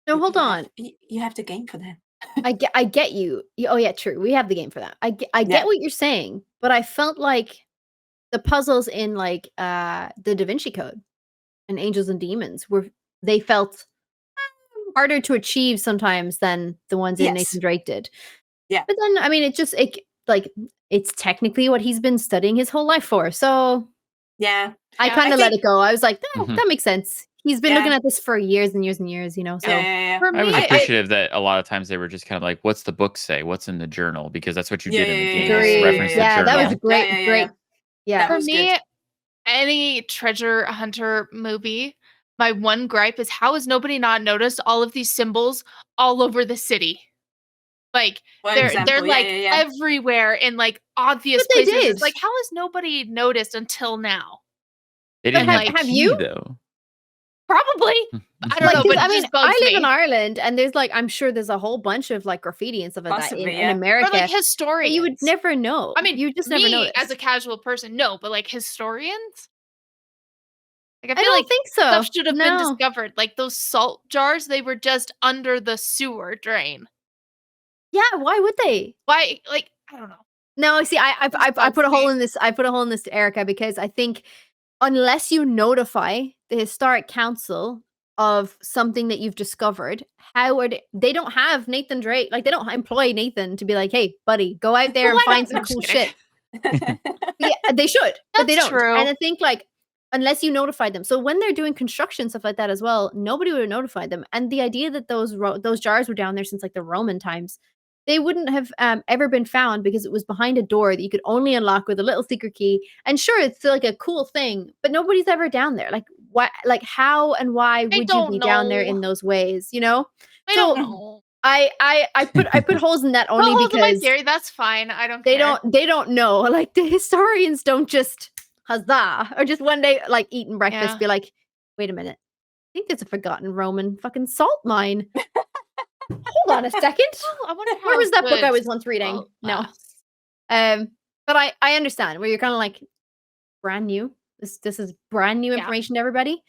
No, you hold have- on. you have the game for that. I get you. Oh yeah, true. We have the game for that. I Yeah. get what you're saying, but I felt like the puzzles in, like, the Da Vinci Code and Angels and Demons they felt harder to achieve sometimes than the ones in Yes. Nathan Drake did. Yeah. But then, I mean, it's technically what he's been studying his whole life for. So Yeah. I Yeah, kind I of let think- it go. I was like, no, Mhm. that makes sense. He's been Yeah. looking at this for years and years and years, So Yeah. For I was me, appreciative that a lot of times they were just kind of like, "What's the book say? What's in the journal?" Because that's what you did in the Yeah, game. yeah, is yeah, reference the yeah, that journal. was great, Yeah. great. Yeah. That for was me, good. any treasure hunter movie, my one gripe is how has nobody not noticed all of these symbols all over the city? Like, For they're example, like yeah. everywhere in like obvious But they places. did. It's like, how has nobody noticed until now? They But didn't have the have key you? though. Probably. I don't know, 'cause, but I it mean, just bugs I live in me. Ireland, and there's I'm sure there's a whole bunch of graffiti and stuff like that Possibly, in yeah. Or America, like but you would historians. never know. I mean, You just never me as notice. a casual person, no, but like historians? Like I I feel don't like think stuff so. should have been No. discovered. Like those salt jars, they were just under the sewer drain. Yeah, why would they? Why? Like, I don't know. No, see, I It just I bugs put a hole me. in this. I put a hole in this to Erica because I think unless you notify the historic council of something that you've discovered, how would they don't have Nathan Drake, like they don't employ Nathan to be like, "Hey, buddy, go out there Well, and why find not? some No, just cool kidding. shit." Yeah, they should, but they That's don't. And true. I think unless you notify them. So when they're doing construction stuff like that as well, nobody would have notified them. And the idea that those jars were down there since the Roman times, they wouldn't have ever been found because it was behind a door that you could only unlock with a little secret key. And sure, it's a cool thing, but nobody's ever down there. Like what? Like how and why I would you don't be down there in know. those ways? You know? I don't So know. I put holes in that Put only holes in my because theory. That's fine. I don't they care. don't know. Like the historians don't just huzzah or just one day eating breakfast Yeah. be like, wait a minute, I think there's a forgotten Roman fucking salt mine. Hold on a second. Well, I wonder Where how was that book good I was once reading? salt No. lasts. But I understand where you're kind of like brand new. This is brand new Yeah. information to everybody.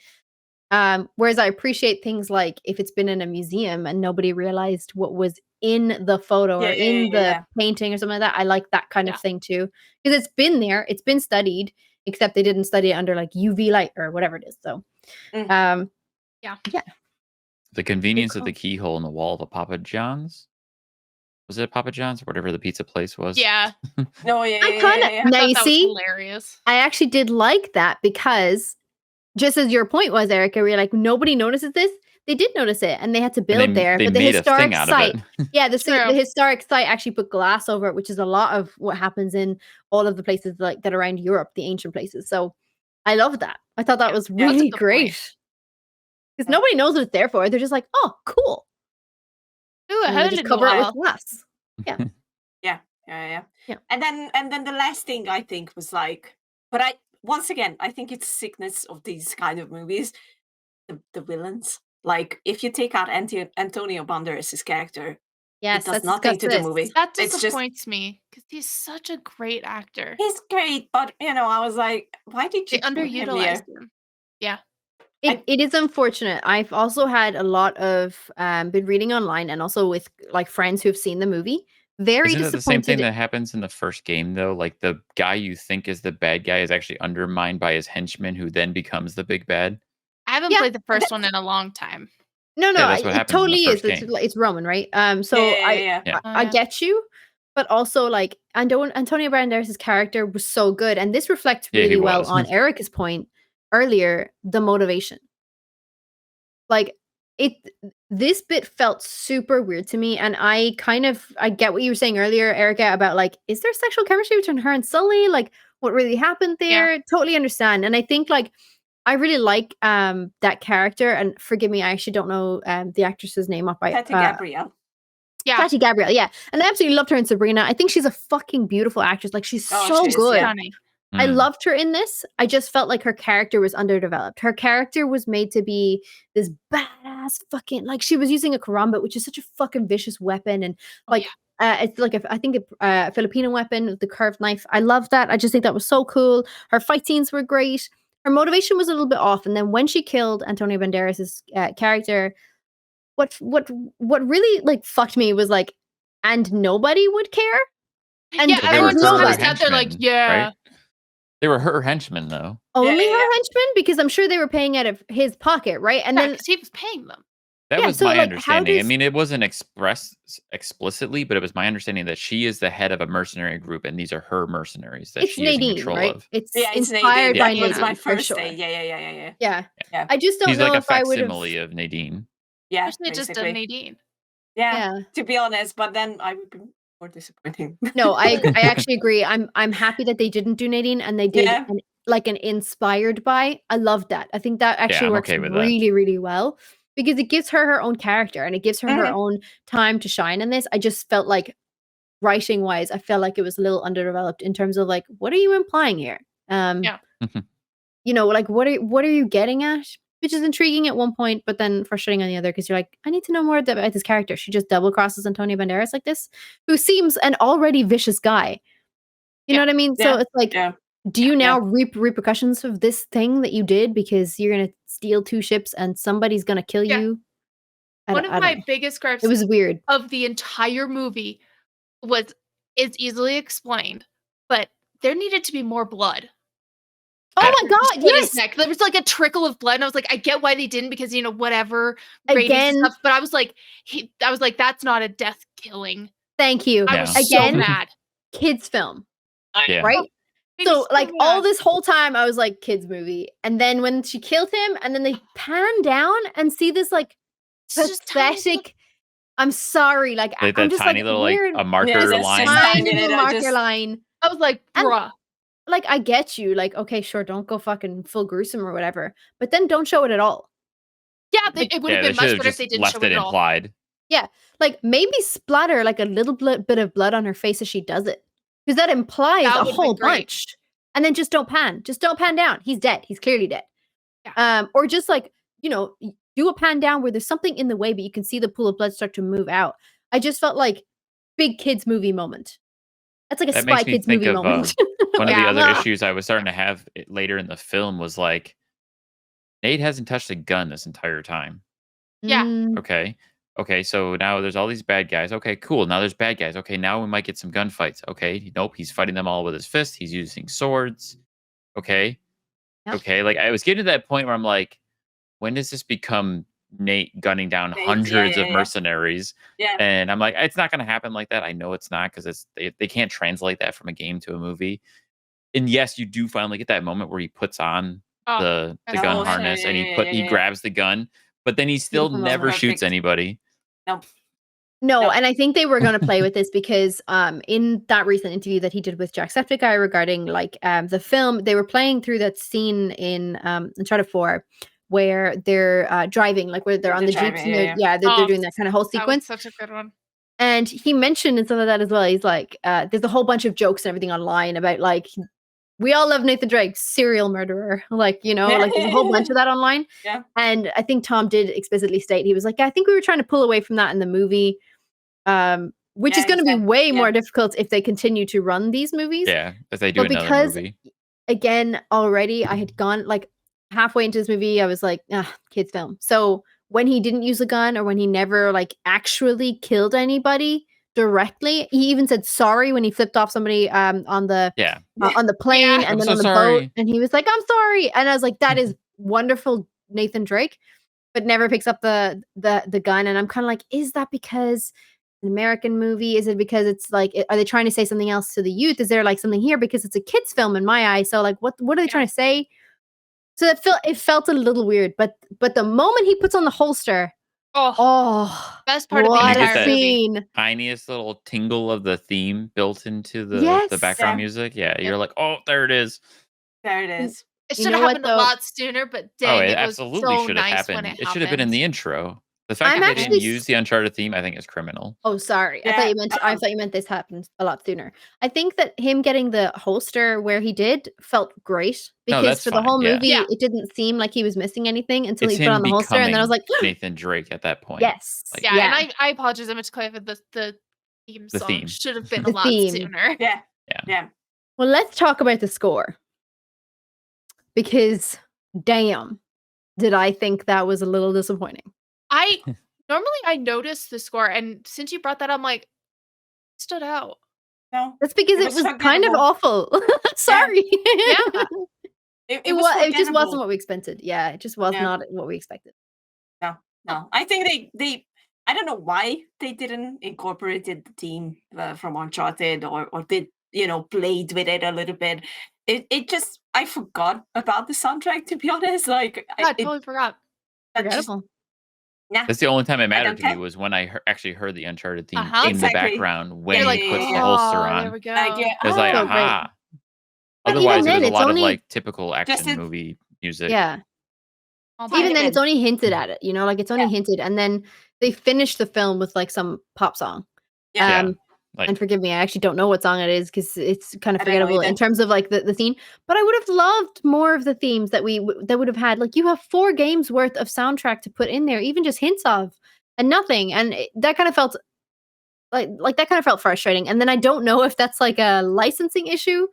Whereas I appreciate things like if it's been in a museum and nobody realized what was in the photo or in the painting or something like that. I like that kind of Yeah. thing too. Because it's been there, it's been studied, except they didn't study it under UV light or whatever it is. So Mm. Yeah. The convenience of call. the keyhole in the wall of a Papa John's. Was it Papa John's or whatever the pizza place was? Yeah. No, yeah, I yeah, kind yeah, of yeah. I now thought you that was see, hilarious. I actually did like that because just as your point was, Erica, where you're like, nobody notices this. They did notice it and they had to And build there. they But the made a historic thing out site, of it. yeah, the True. historic site actually put glass over it, which is a lot of what happens in all of the places that around Europe, the ancient places. So I love that. I thought that Yeah. was Yeah, that's a really good point. great. Because nobody knows what it's there for. They're just like, oh, cool. Ooh, a And they hole just in the cover it with wall. glass. Yeah. Yeah. And then the last thing I think was but once again, I think it's sickness of these kind of movies, the villains. Like if you take out Antonio Banderas' character, Yes, it does let's nothing discuss to the this. movie. That It's just disappoints me because he's such a great actor. he's great, but I was like, why did They you put him underutilized here? him. Yeah. It is unfortunate. I've also had a lot of been reading online and also with friends who have seen the movie. Very Isn't it the same thing disappointed. that happens in the first game though? Like the guy you think is the bad guy is actually undermined by his henchman who then becomes the big bad? I haven't Yeah, played the first one in a long time. No, Yeah, that's what it happens in the totally is. first game. It's Roman, right? So Yeah. Yeah. I get you, but also Antonio Banderas' character was so good, and this reflects Yeah, he really well was. on Erica's point earlier. The motivation, like it, this bit felt super weird to me, and I get what you were saying earlier, Erica, about is there sexual chemistry between her and Sully? Like, what really happened there? Totally understand, and I think I really like that character, and forgive me, I actually don't know the actress's name off by Tati Gabrielle. Yeah. Tati Gabrielle, yeah. And I absolutely loved her in Sabrina. I think she's a fucking beautiful actress. She's so She is, good. yeah. Stunning. I Mm. loved her in this. I just felt like her character was underdeveloped. Her character was made to be this badass fucking she was using a karambit, which is such a fucking vicious weapon, and it's I think a Filipino weapon with the curved knife. I love that. I just think that was so cool. Her fight scenes were great. Her motivation was a little bit off, and then when she killed Antonio Banderas' character, what really fucked me was and nobody would care, and Yeah, But they were everyone's just her kinda sat there like, henchmen, yeah. right? They were her henchmen though. only Yeah. her henchmen, because I'm sure they were paying out of his pocket, right? And Yeah, then 'cause he was paying them. That Yeah, was so, my how understanding. I does mean, it wasn't expressed explicitly, but it was my understanding that she is the head of a mercenary group, and these are her mercenaries that it's she is in Nadine, control right? of. It's Yeah, it's inspired Nadine. by That was my Nadine for first sure. day. Yeah. Yeah. Yeah. I just don't He's know like a if I would have. facsimile of Nadine. Yeah, Especially just a basically. Nadine. Yeah, Yeah. to be honest, but then I would be more disappointing. No, I actually agree. I'm happy that they didn't do Nadine and they did Yeah. an inspired by. I love that. I think that actually I'm works okay with that. really, really well because it gives her own character and it gives her Mhm. own time to shine in this. I just felt like writing wise, I felt like it was a little underdeveloped in terms of what are you implying here? Yeah. like what are you getting at? Which is intriguing at one point, but then frustrating on the other because you're like, I need to know more about this character. She just double crosses Antonio Banderas like this, who seems an already vicious guy. You know what I mean? So Yeah. it's like, Yeah. do you now reap repercussions of this thing that you did because you're gonna steal 2 ships and somebody's gonna kill Yeah. you? One of I don't my know. biggest gripes It was weird. of the entire movie is easily explained, but there needed to be more blood. Oh Yeah. my god, Split his yes! neck. There was like a trickle of blood, and I was like, I get why they didn't because whatever ratings Again, and stuff. But I was like, that's not a death killing. thank you. I Yeah. was so Again, mad. kids film, Yeah. right? Made me So like mad. all this whole time I was like, kids movie. And then when she killed him and then they pan down and see this like It's just tiny little- pathetic, I'm sorry, like Like I'm that just tiny like little like weird a marker Yes, it's line. just tiny tiny little little, marker just- line. I was like, And- bruh. Like I get you, like okay, sure, don't go fucking full gruesome or whatever, but then don't show it at all. Yeah, it would Yeah, have they been should much have better if just they didn't left show it it at all. implied. Like maybe splatter like a little bit of blood on her face as she does it, because that implies That a would've been whole great. bunch. And then just don't pan down. He's dead. He's clearly dead. Yeah. Or just like do a pan down where there's something in the way, but you can see the pool of blood start to move out. I just felt like big kids movie moment. That's like a That Spy makes me Kids think movie of moment. one of the Yeah. other Ugh. issues I was starting to have later in the film was like, Nate hasn't touched a gun this entire time. Yeah. Mm, Okay, so now there's all these bad guys. Okay, cool. Now there's bad guys. Okay, now we might get some gunfights. Okay, nope, he's fighting them all with his fist. He's using swords. Okay. Yep. Okay, like I was getting to that point where I'm like, when does this become Nate gunning down Nate, hundreds yeah. of mercenaries? Yeah. And I'm like, it's not going to happen like that. I know it's not because they can't translate that from a game to a movie. And yes, you do finally get that moment where he puts on Oh, the that's gun awesome. harness and he Yeah. grabs the gun, but then he still Beautiful never moment. shoots Perfect. anybody. Nope. No, No. and I think they were going to play with this because in that recent interview that he did with Jacksepticeye regarding like the film, they were playing through that scene in Uncharted 4 where they're driving, like where they're on the driving, jeeps and they're, yeah. they're Oh, doing that kind of whole that was sequence. such a good one. And he mentioned and stuff like that as well. He's like, there's a whole bunch of jokes and everything online about like, we all love Nathan Drake, serial murderer. Like, like there's a whole bunch of that online. Yeah. And I think Tom did explicitly state, he was like, I think we were trying to pull away from that in the movie. Which is Yeah, going to be exact- way yeah. more difficult if they continue to run these movies. Yeah, if they do But another because movie. again, already I had gone like halfway into this movie, I was like, kids film. So when he didn't use a gun or when he never like actually killed anybody directly, he even said sorry when he flipped off somebody on the Yeah. on the plane Yeah. and I'm then so on the boat, sorry. and he was like, I'm sorry. And I was like, that is wonderful, Nathan Drake, but never picks up the gun. And I'm kind of like, is that because an American movie? Is it because it's like, are they trying to say something else to the youth? Is there like something here because it's a kids film in my eye? So like, what are they trying to say? So it felt a little weird, but the moment he puts on the holster, Oh, best part of the what You get entire that- movie. scene! Tiniest little tingle of the theme built into the Yes. background Yeah. music. Yeah, you're like, oh, there it is. There it is. It You should know have what, happened a though? lot sooner, but Oh, dang, it it was absolutely so should have nice when happened. it It should have been in happened. the intro. The fact I'm that they actually didn't use the Uncharted theme, I think, is criminal. Oh, sorry. I Yeah, thought you meant this happened a lot sooner. I think that him getting the holster where he did felt great No, because that's for the fine, whole yeah. movie, Yeah. it didn't seem like he was missing anything until It's he put him on the holster, and then I was like, becoming Nathan Drake at that point. yes, Like, Yeah, yeah. and I apologize. I meant to clarify the theme The song theme. should have been The a lot theme. sooner. Yeah. Yeah. Yeah. Well, let's talk about the score because, damn, did I think that was a little disappointing. Normally I notice the score, and since you brought that up, I'm like, stood out. No. That's because It it was was kind of forgettable. awful. Sorry. Yeah. It was It just wasn't forgettable. what we expected. Yeah, it just was Yeah. not what we expected. No, I think they I don't know why they didn't incorporate the theme from Uncharted or did played with it a little bit. It just I forgot about the soundtrack, to be honest. Like Yeah, I totally forgot. that just Forgettable. yeah. That's the only time it mattered to me okay. was when I actually heard the Uncharted theme Uh-huh. in the Exactly. background when You're he like, puts yeah. the holster oh, on. there we go. Like, yeah, It was like, Oh, right. aha. But Otherwise, even it was then, a it's lot of only- like typical action Just it- movie music. Yeah. Oh, Even Even then, it's then- only hinted at it. Like it's only Yeah. hinted, and then they finish the film with like some pop song. Yeah. Yeah. Like, And forgive me, I actually don't know what song it is because it's kind of I don't know forgettable in either. terms of like the scene. But I would have loved more of the themes that that would have had. Like you have 4 games worth of soundtrack to put in there, even just hints of, and nothing. And that kind of felt like that kind of felt frustrating. And then I don't know if that's like a licensing issue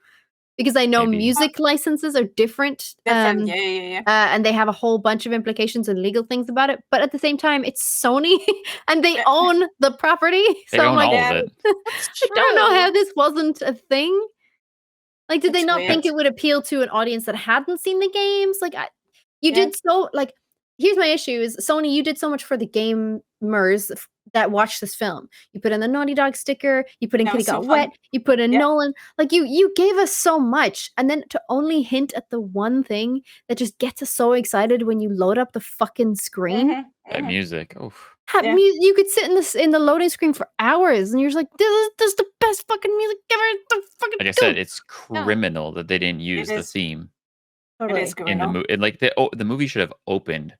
because I know Maybe. music licenses are different. Different. Yeah. And they have a whole bunch of implications and legal things about it. But at the same time, it's Sony and they own the property. They So I'm own like, all Yeah. of it. It's I don't know how true. this wasn't a thing. Like, did they It's not think weird. it would appeal to an audience that hadn't seen the games? Like, you Yeah. did so like. Here's my issue: is Sony, you did so much for the gamers that watched this film. You put in the Naughty Dog sticker, you put in That Kitty was so Got fun. Wet, you put in Yeah. Nolan. Like, you gave us so much, and then to only hint at the one thing that just gets us so excited when you load up the fucking screen. Mhm, That mhm. music. Oof. Yeah. You could sit in the loading screen for hours, and you're just like, this is the best fucking music ever. The fucking Like I do said, it." it's criminal that they didn't use the is. theme It Totally. is in the criminal. movie. And like the movie should have opened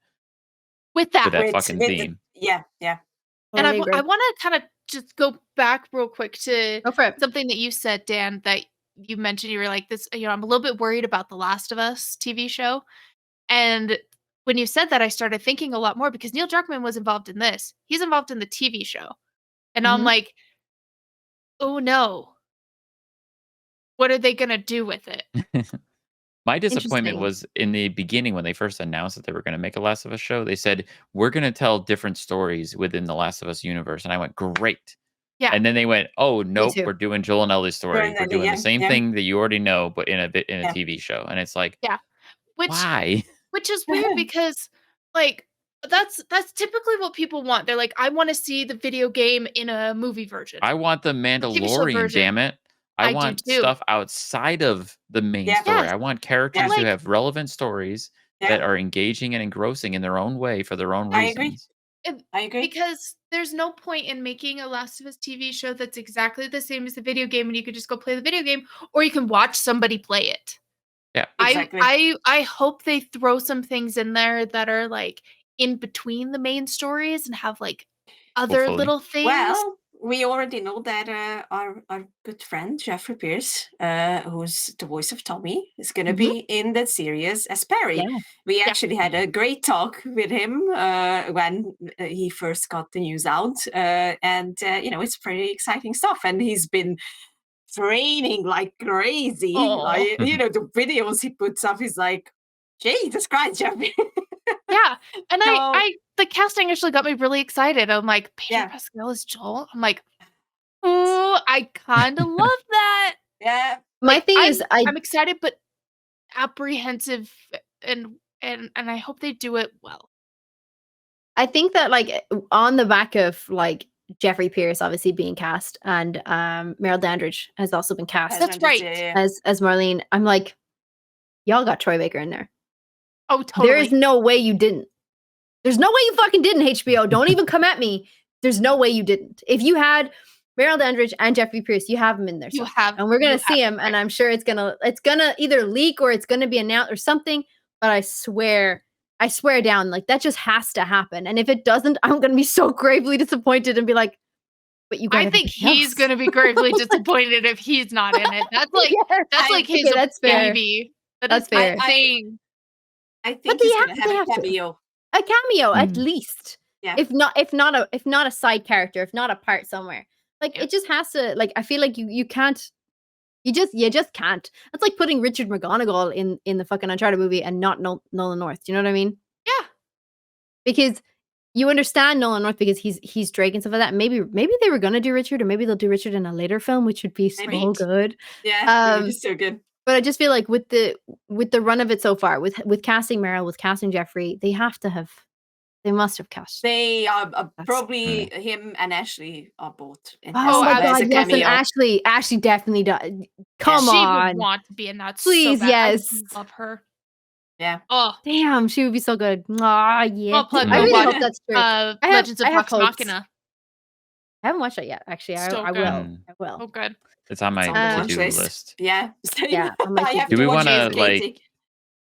With with that. that With fucking with theme. yeah. And Totally agree. I want to kind of just go back real quick to Go for it. something that you said, Dan, that you mentioned. You were like, this, I'm a little bit worried about the Last of Us TV show. And when you said that, I started thinking a lot more because Neil Druckmann was involved in this. He's involved in the TV show. And I'm Mhm. like, oh no. What are they going to do with it? My disappointment Interesting. was in the beginning when they first announced that they were going to make a Last of Us show. They said, "We're going to tell different stories within the Last of Us universe." And I went, "Great." Yeah. And then they went, "Oh, Me nope, too. we're doing Joel and Ellie's story. We're doing the same Yeah. thing that you already know, but in a Yeah. TV show." And it's like, Yeah. Which why? which is weird because like that's typically what people want. They're like, I want to see the video game in a movie version. I want the The TV show Mandalorian, version. damn it. I I do want too. stuff outside of the main Yeah. story. Yes. I want And characters who like have relevant stories Yeah. that are engaging and engrossing in their own way for their own I agree. reasons. I agree. because there's no point in making a Last of Us TV show that's exactly the same as the video game and you could just go play the video game or you can watch somebody play it. Yeah. Exactly. I hope they throw some things in there that are like in between the main stories and have like other Hopefully. little things. Well, we already know that our good friend Jeffrey Pierce, who's the voice of Tommy, is going to Mhm. be in that series as Perry. Yeah. We actually had a great talk with him when he first got the news out, and it's pretty exciting stuff. And he's been training like crazy. Aw. The videos he puts up, he's like, Jesus Christ, Jeffrey. Yeah. And So- I the casting actually got me really excited. I'm like, Pedro Yeah. Pascal is Joel. I'm like, oh, I kind of love that. Yeah. My Like, thing is, I'm excited but apprehensive and I hope they do it well. I think that like on the back of like Jeffrey Pierce obviously being cast and Meryl Dandridge has also been cast That's right. as Marlene. I'm like, y'all got Troy Baker in there. Oh, totally. There is no way you didn't. There's no way you fucking didn't, HBO. Don't even come at me. There's no way you didn't. If you had Meryl Dandridge and Jeffrey Pierce, you have them in there. You somewhere. have- and we're gonna you see have- him, and I'm sure it's gonna either leak or it's gonna be announced or something. But I swear down, like that just has to happen. And if it doesn't, I'm gonna be so gravely disappointed and be like, "But you got." I think he's going to be gravely disappointed if he's not in it. That's like that's like his that's fair. baby. That's That is fair. his thing. I think But they he's have- going they to have have a to. cameo. A cameo at Mm. least. Yeah. If not a side character, if not a part somewhere. Like Yeah. it just has to like I feel like you can't you just can't. That's like putting Richard McGonagall in the fucking Uncharted movie and not Nolan North. Do you know what I mean? Yeah. Because you understand Nolan North because he's Drake and stuff like that. Maybe they were gonna do Richard, or maybe they'll do Richard in a later film, which would be so Maybe. good. Yeah, it's so good. But I just feel like with the run of it so far, with casting Meryl, with casting Jeffrey, they must have cast. They That's- probably him and Ashley are both. Oh my as god, a yes, and cameo. Ashley definitely does. Come She on. would want to be in that Please, so bad. yes. I love her. Yeah. Oh, Damn, she would be so good. Aw, yeah. I'll plug I I really really watch- hope that's true. I have- Legends of I have Vox hopes. Machina. I haven't watched that yet, actually. So I good. will. Mm. I will. Oh, good. It's on my It's on the watch to-do list. Yeah. Yeah, on my I have Do to we watch wanna, it, like, Katie.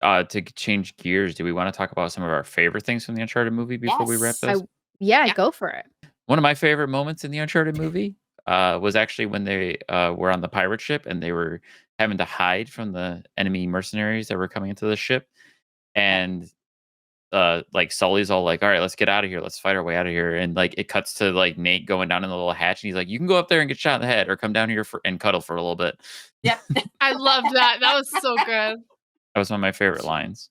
To change gears, do we want to talk about some of our favorite things from the Uncharted movie before we wrap Yes. this? Yeah, Yeah. go for it. One of my favorite moments in the Uncharted movie, was actually when they were on the pirate ship and they were having to hide from the enemy mercenaries that were coming into the ship. And like Sully's all like, "All right, let's get out of here. Let's fight our way out of here." And like it cuts to like Nate going down in the little hatch, and he's like, "You can go up there and get shot in the head, or come down here and cuddle for a little bit." Yep. I loved that. That was so good. That was one of my favorite lines.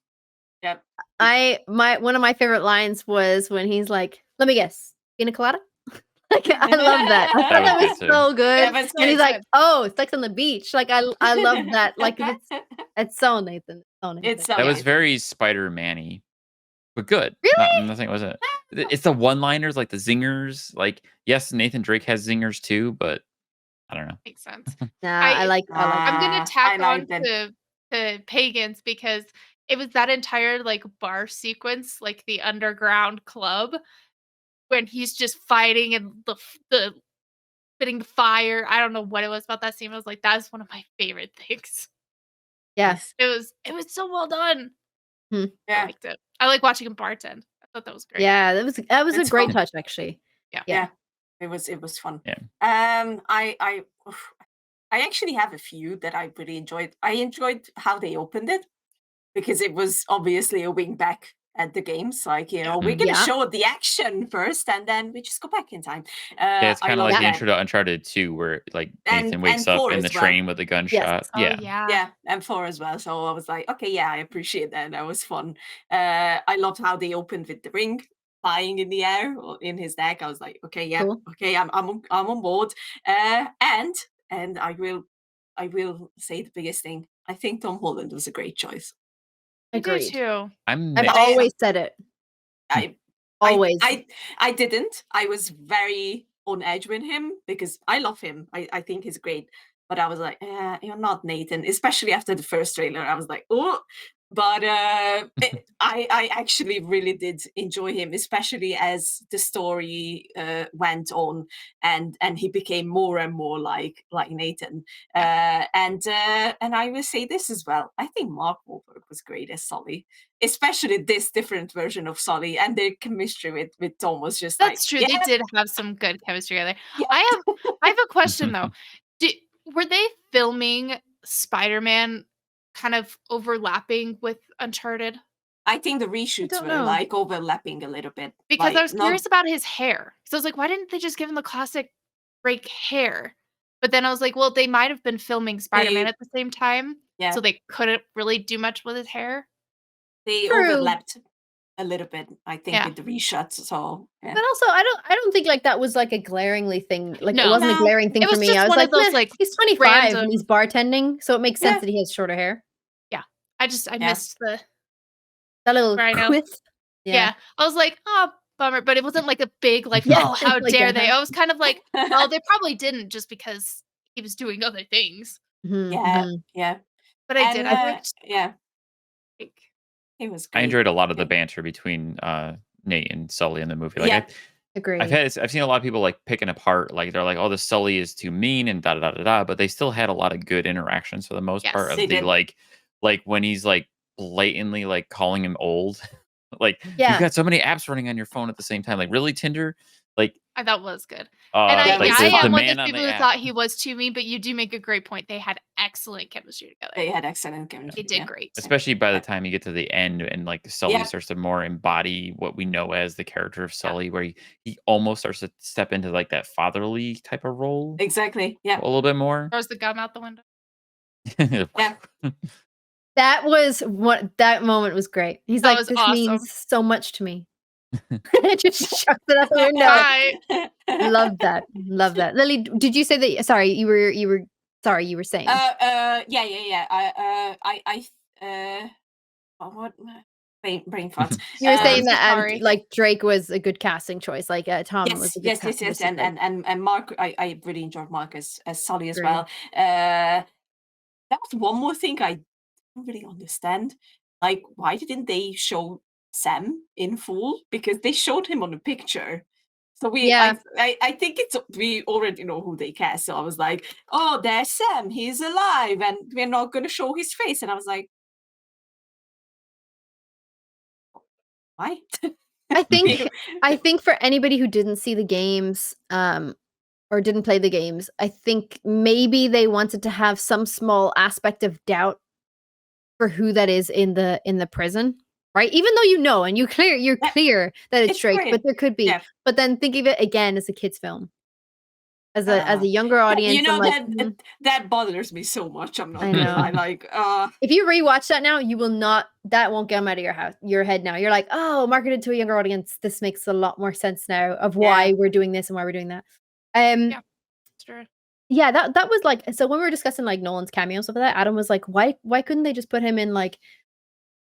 Yep. One of my favorite lines was when he's like, "Let me guess, pina colada." Like I love that. I thought That that was was good, too. so good. Yeah, that's And he's good. like, "Oh, it's sex on the beach." Like I love that. Like it's so Nathan. It's so Nathan. It's so That was Nathan. very Spider-Man-y, but good. Really? Nothing was it. It's the one-liners, like the zingers. Like, yes, Nathan Drake has zingers too, but I don't know. Makes sense. Nah, I I like I'm gonna I tack on liked it. to Pagans because it was that entire like bar sequence, like the underground club when he's just fighting and the spitting the fire. I don't know what it was about that scene. I was like, that is one of my favorite things. Yes. It was so well done. I Yeah. liked it. I like watching him bartend. I thought that was great. Yeah, that was a It's great fun. touch actually. Yeah. Yeah. It was fun. Yeah. I actually have a few that I really enjoyed. I enjoyed how they opened it because it was obviously a wing back at the games. Like, we're going to Yeah. show the action first and then we just go back in time. Yeah, it's I kind of love like the that. intro to Uncharted 2, where like Nathan And wakes up 4 in the as well. train with a gunshot. Oh Yeah. yeah. Yeah, and 4 as well. So I was like, okay, yeah, I appreciate that. That was fun. I loved how they opened with the ring flying in the air or in his neck. I was like, okay, yeah, Cool. okay, I'm on board. And I will say the biggest thing. I think Tom Holland was a great choice. I do Agreed. too. I'm I've mixed. always said it. I Always. I didn't. I was very on edge with him because I love him. I think he's great. But I was like, you're not Nathan, especially after the first trailer. I was like, oh, but I actually really did enjoy him, especially as the story went on and he became more and more like Nathan. And I will say this as well. I think Mark Wahlberg was great as Sully, especially this different version of Sully, and their chemistry with Tom was just like, That's true. yeah, They did have some good chemistry together. yeah. I have a question though. Were they filming Spider-Man kind of overlapping with Uncharted? I think the reshoots don't were know. like overlapping a little bit. Because I Like, was not curious about his hair. So I was like, why didn't they just give him the classic break hair? But then I was like, well, they might have been filming Spider-Man they, at the same time, yeah, so they couldn't really do much with his hair. they True. overlapped a little bit, I think, Yeah. with the reshots. So yeah. But also, I don't think like that was like a glaringly thing. Like it No. wasn't a No, glaring thing It for was me. just I was one like, of those "Meh, like he's 25 and random. he's bartending, so it makes sense Yeah. that he has shorter hair." Yeah. I Yeah. missed the That little I know. quith. Yeah. I was like, oh, bummer. But it wasn't like a big like, Yeah, oh, how like, dare they? uh-huh. I was kind of like, well, they probably didn't just because he was doing other things. Mhm, Yeah, mhm. yeah. But I did. And I liked yeah, like he was I great. enjoyed a lot of the Okay. banter between Nate and Sully in the movie. Like Yeah, Agreed. I've seen a lot of people like picking apart, like they're like, "Oh, the Sully is too mean," and da da da da da. But they still had a lot of good interactions for the most part. Yes. Of they the did. like when he's like blatantly like calling him old, like you've Yeah. got so many apps running on your phone at the same time. Like really Tinder, like I thought was good. And Yeah, like was I the fun. am one of man those on people the who app. thought he was too mean, but you do make a great point. They had excellent chemistry together. They had excellent They chemistry. did Yeah. great. Especially by the Yeah. time you get to the end and like Sully Yeah. starts to more embody what we know as the character of Sully, where he almost starts to step into like that fatherly type of role Exactly. Yeah. a little bit more. Throws the gum out the window. Yeah. That was what that moment was great. He's That like, was "This awesome. means so much to me." Just shuts it out the window. Bye. Love that. Love that. Lily, did you say that sorry, you were sorry, you were saying. Yeah. What? Brain farts. You were I'm saying so that sorry. like Drake was a good casting choice. Like Tom was Yes, a good casting choice. and Mark, I really enjoyed Mark as Sully as Agree. well. That was one more thing I don't really understand. Like, why didn't they show Sam in full? Because they showed him on a picture. So Yeah. I think we already know who they cast. So I was like, oh, there's Sam. He's alive, and we're not going to show his face. And I was like, why? I think for anybody who didn't see the games, or didn't play the games, I think maybe they wanted to have some small aspect of doubt for who that is in the prison, right? Even though and you're clear that it's It's Drake, great. but there could be. Yeah. But then think of it again as a kids' film, as a younger You audience. know, I'm like, that bothers me so much. I'm not I gonna know. lie. Like, if you rewatch that now, you will not. That won't come out of your head now. You're like, oh, marketed to a younger audience. This makes a lot more sense now of why we're doing this and why we're doing that. Yeah, sure. Yeah, that was like, so when we were discussing like Nolan's cameo and stuff like that, Adam was like, why couldn't they just put him in like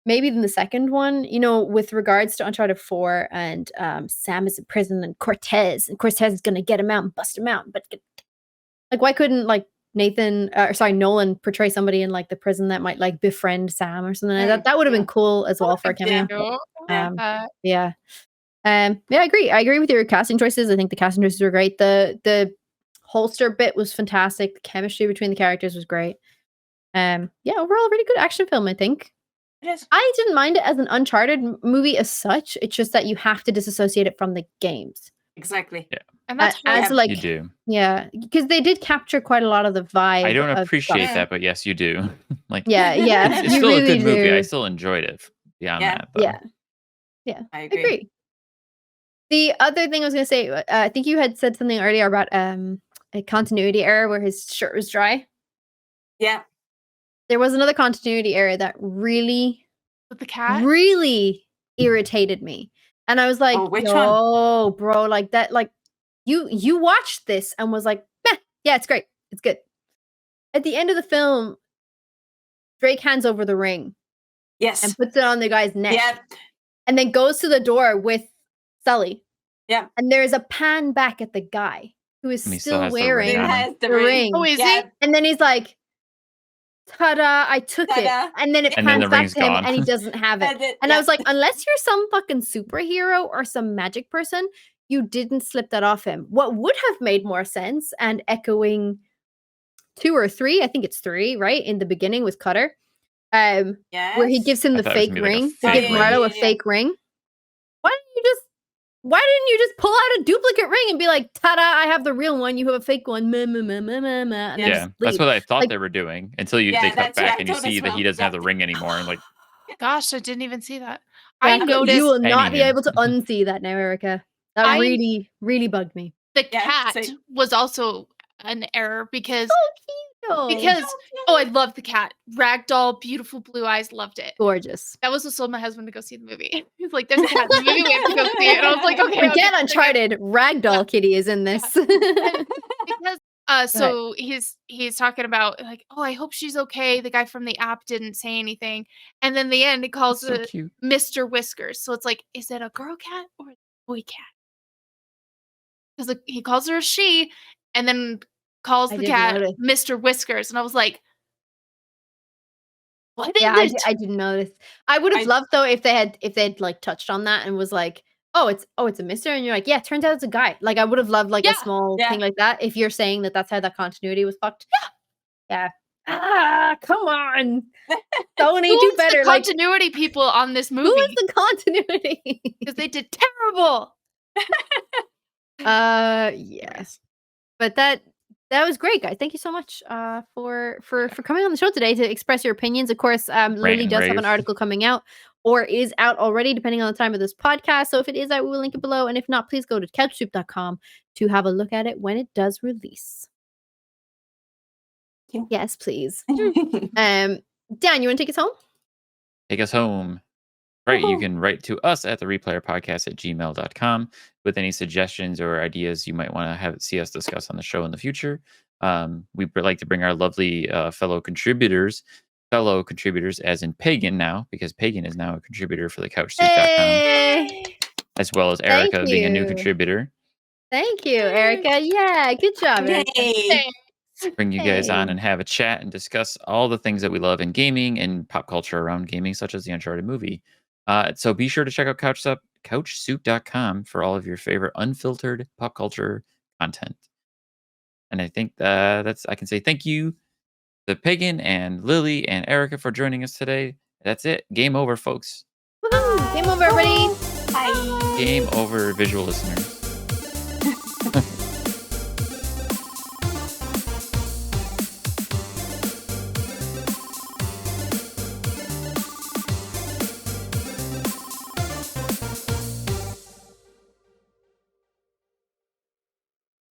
maybe in the second one, with regards to Uncharted 4 and Sam is in prison and Cortez is gonna get him out and bust him out. But like, why couldn't like Nolan portray somebody in like the prison that might like befriend Sam or something like that? That would have been cool as well for a cameo. Yeah. I agree with your casting choices. I think the casting choices were great. The holster bit was fantastic. The chemistry between the characters was great. Overall, really good action film, I think. it is. I didn't mind it as an Uncharted movie as such. It's just that you have to disassociate it from the games. Exactly. Yeah. And that's as hard. like You do. Yeah, because they did capture quite a lot of the vibe. I don't of appreciate stuff. that, but yes, you do. Like, Yeah, it's you still a really good movie. I do. still enjoyed it beyond Yeah. that, though. Yeah. I I agree. agree. The other thing I was gonna say, I think you had said something earlier about a continuity error where his shirt was dry. Yeah. There was another continuity error that really, With the cat? really irritated me, and I was like, Oh, which one? "No, bro, like that, like you watched this and was like, meh, yeah, it's great, it's good." At the end of the film, Drake hands over the ring Yes. and puts it on the guy's neck, Yeah. and then goes to the door with Sully. Yeah. And there's a pan back at the guy who is And he still still has the wearing ring It on him. has the the ring. Oh, is Yeah. he? And then he's like, ta-da, I took Ta-da. it. And then it And then pans the back ring's to him gone. and he doesn't have it. And Yeah. I was like, unless you're some fucking superhero or some magic person, you didn't slip that off him. What would have made more sense, and echoing 2 or 3, I think it's 3, right? In the beginning with Cutter. Where he Yes. gives him I the thought it was fake gonna be like a ring. fake He gives ring. Marlo a Yeah. fake ring. Why didn't you just pull out a duplicate ring and be like, ta-da, I have the real one, you have a fake one, and then Yeah, just that's leave. what I thought Like- they were doing until they Yeah, cut that's what back I and you thought see as that he well. doesn't have Yeah. the ring anymore. And like, Gosh, I didn't even see that. Yeah, I noticed you will not be Anywho. able to unsee that now, Erica. That I- really, really bugged me. the Yeah, cat same. was also an error because Oh, I love the cat. Ragdoll, beautiful blue eyes, loved it. gorgeous. That was what sold my husband to go see the movie. He's like, "There's a cat in the movie. We have to go see it." And I was like, "Okay." Forget okay, Uncharted. Ragdoll Kitty is in this. Because so he's talking about like, "Oh, I hope she's okay." The guy from the app didn't say anything, and then the end it calls so it cute. Mr. Whiskers. So it's like, is it a girl cat or a boy cat? Because he calls her a she, and then calls I the didn't cat notice. Mr. Whiskers, and I was like, "What is Yeah, it?" I didn't notice. I would have loved though if they'd like touched on that and was like, oh, it's a mister, and you're like, yeah, turns out it's a guy. Like I would have loved like a Yeah, small yeah. thing like that if you're saying that that's how that continuity was fucked. Yeah. Come on. Sony, Who do is better. the Like, continuity people on this who is movie? the continuity? Because they did terrible. Yes. But that was great, guys. Thank you so much for coming on the show today to express your opinions. Of course, Lily and does have an rave. article coming out or is out already, depending on the time of this podcast. So if it is out, we will link it below. And if not, please go to couchsoup.com to have a look at it when it does release. Thank you. Yes, please. Dan, you want to take us home? Take us home. Right. You Woohoo. can write to us at thereplayerpodcast@gmail.com with any suggestions or ideas you might want to see us discuss on the show in the future. We'd like to bring our lovely fellow contributors as in Pagan now, because Pagan is now a contributor for the couchsoup.com, Hey! as well as Thank Erica being a new you. contributor. Thank you, Erica. Yeah, good job, Erica. Yay. Bring you guys on Hey. and have a chat and discuss all the things that we love in gaming and pop culture around gaming, such as the Uncharted movie. So be sure to check out couchsoup.com for all of your favorite unfiltered pop culture content. And I think I can say thank you to Pagan and Lily and Erica for joining us today. That's it. Game over, folks. Woohoo! Game over, everybody. Bye. Game over, visual listener.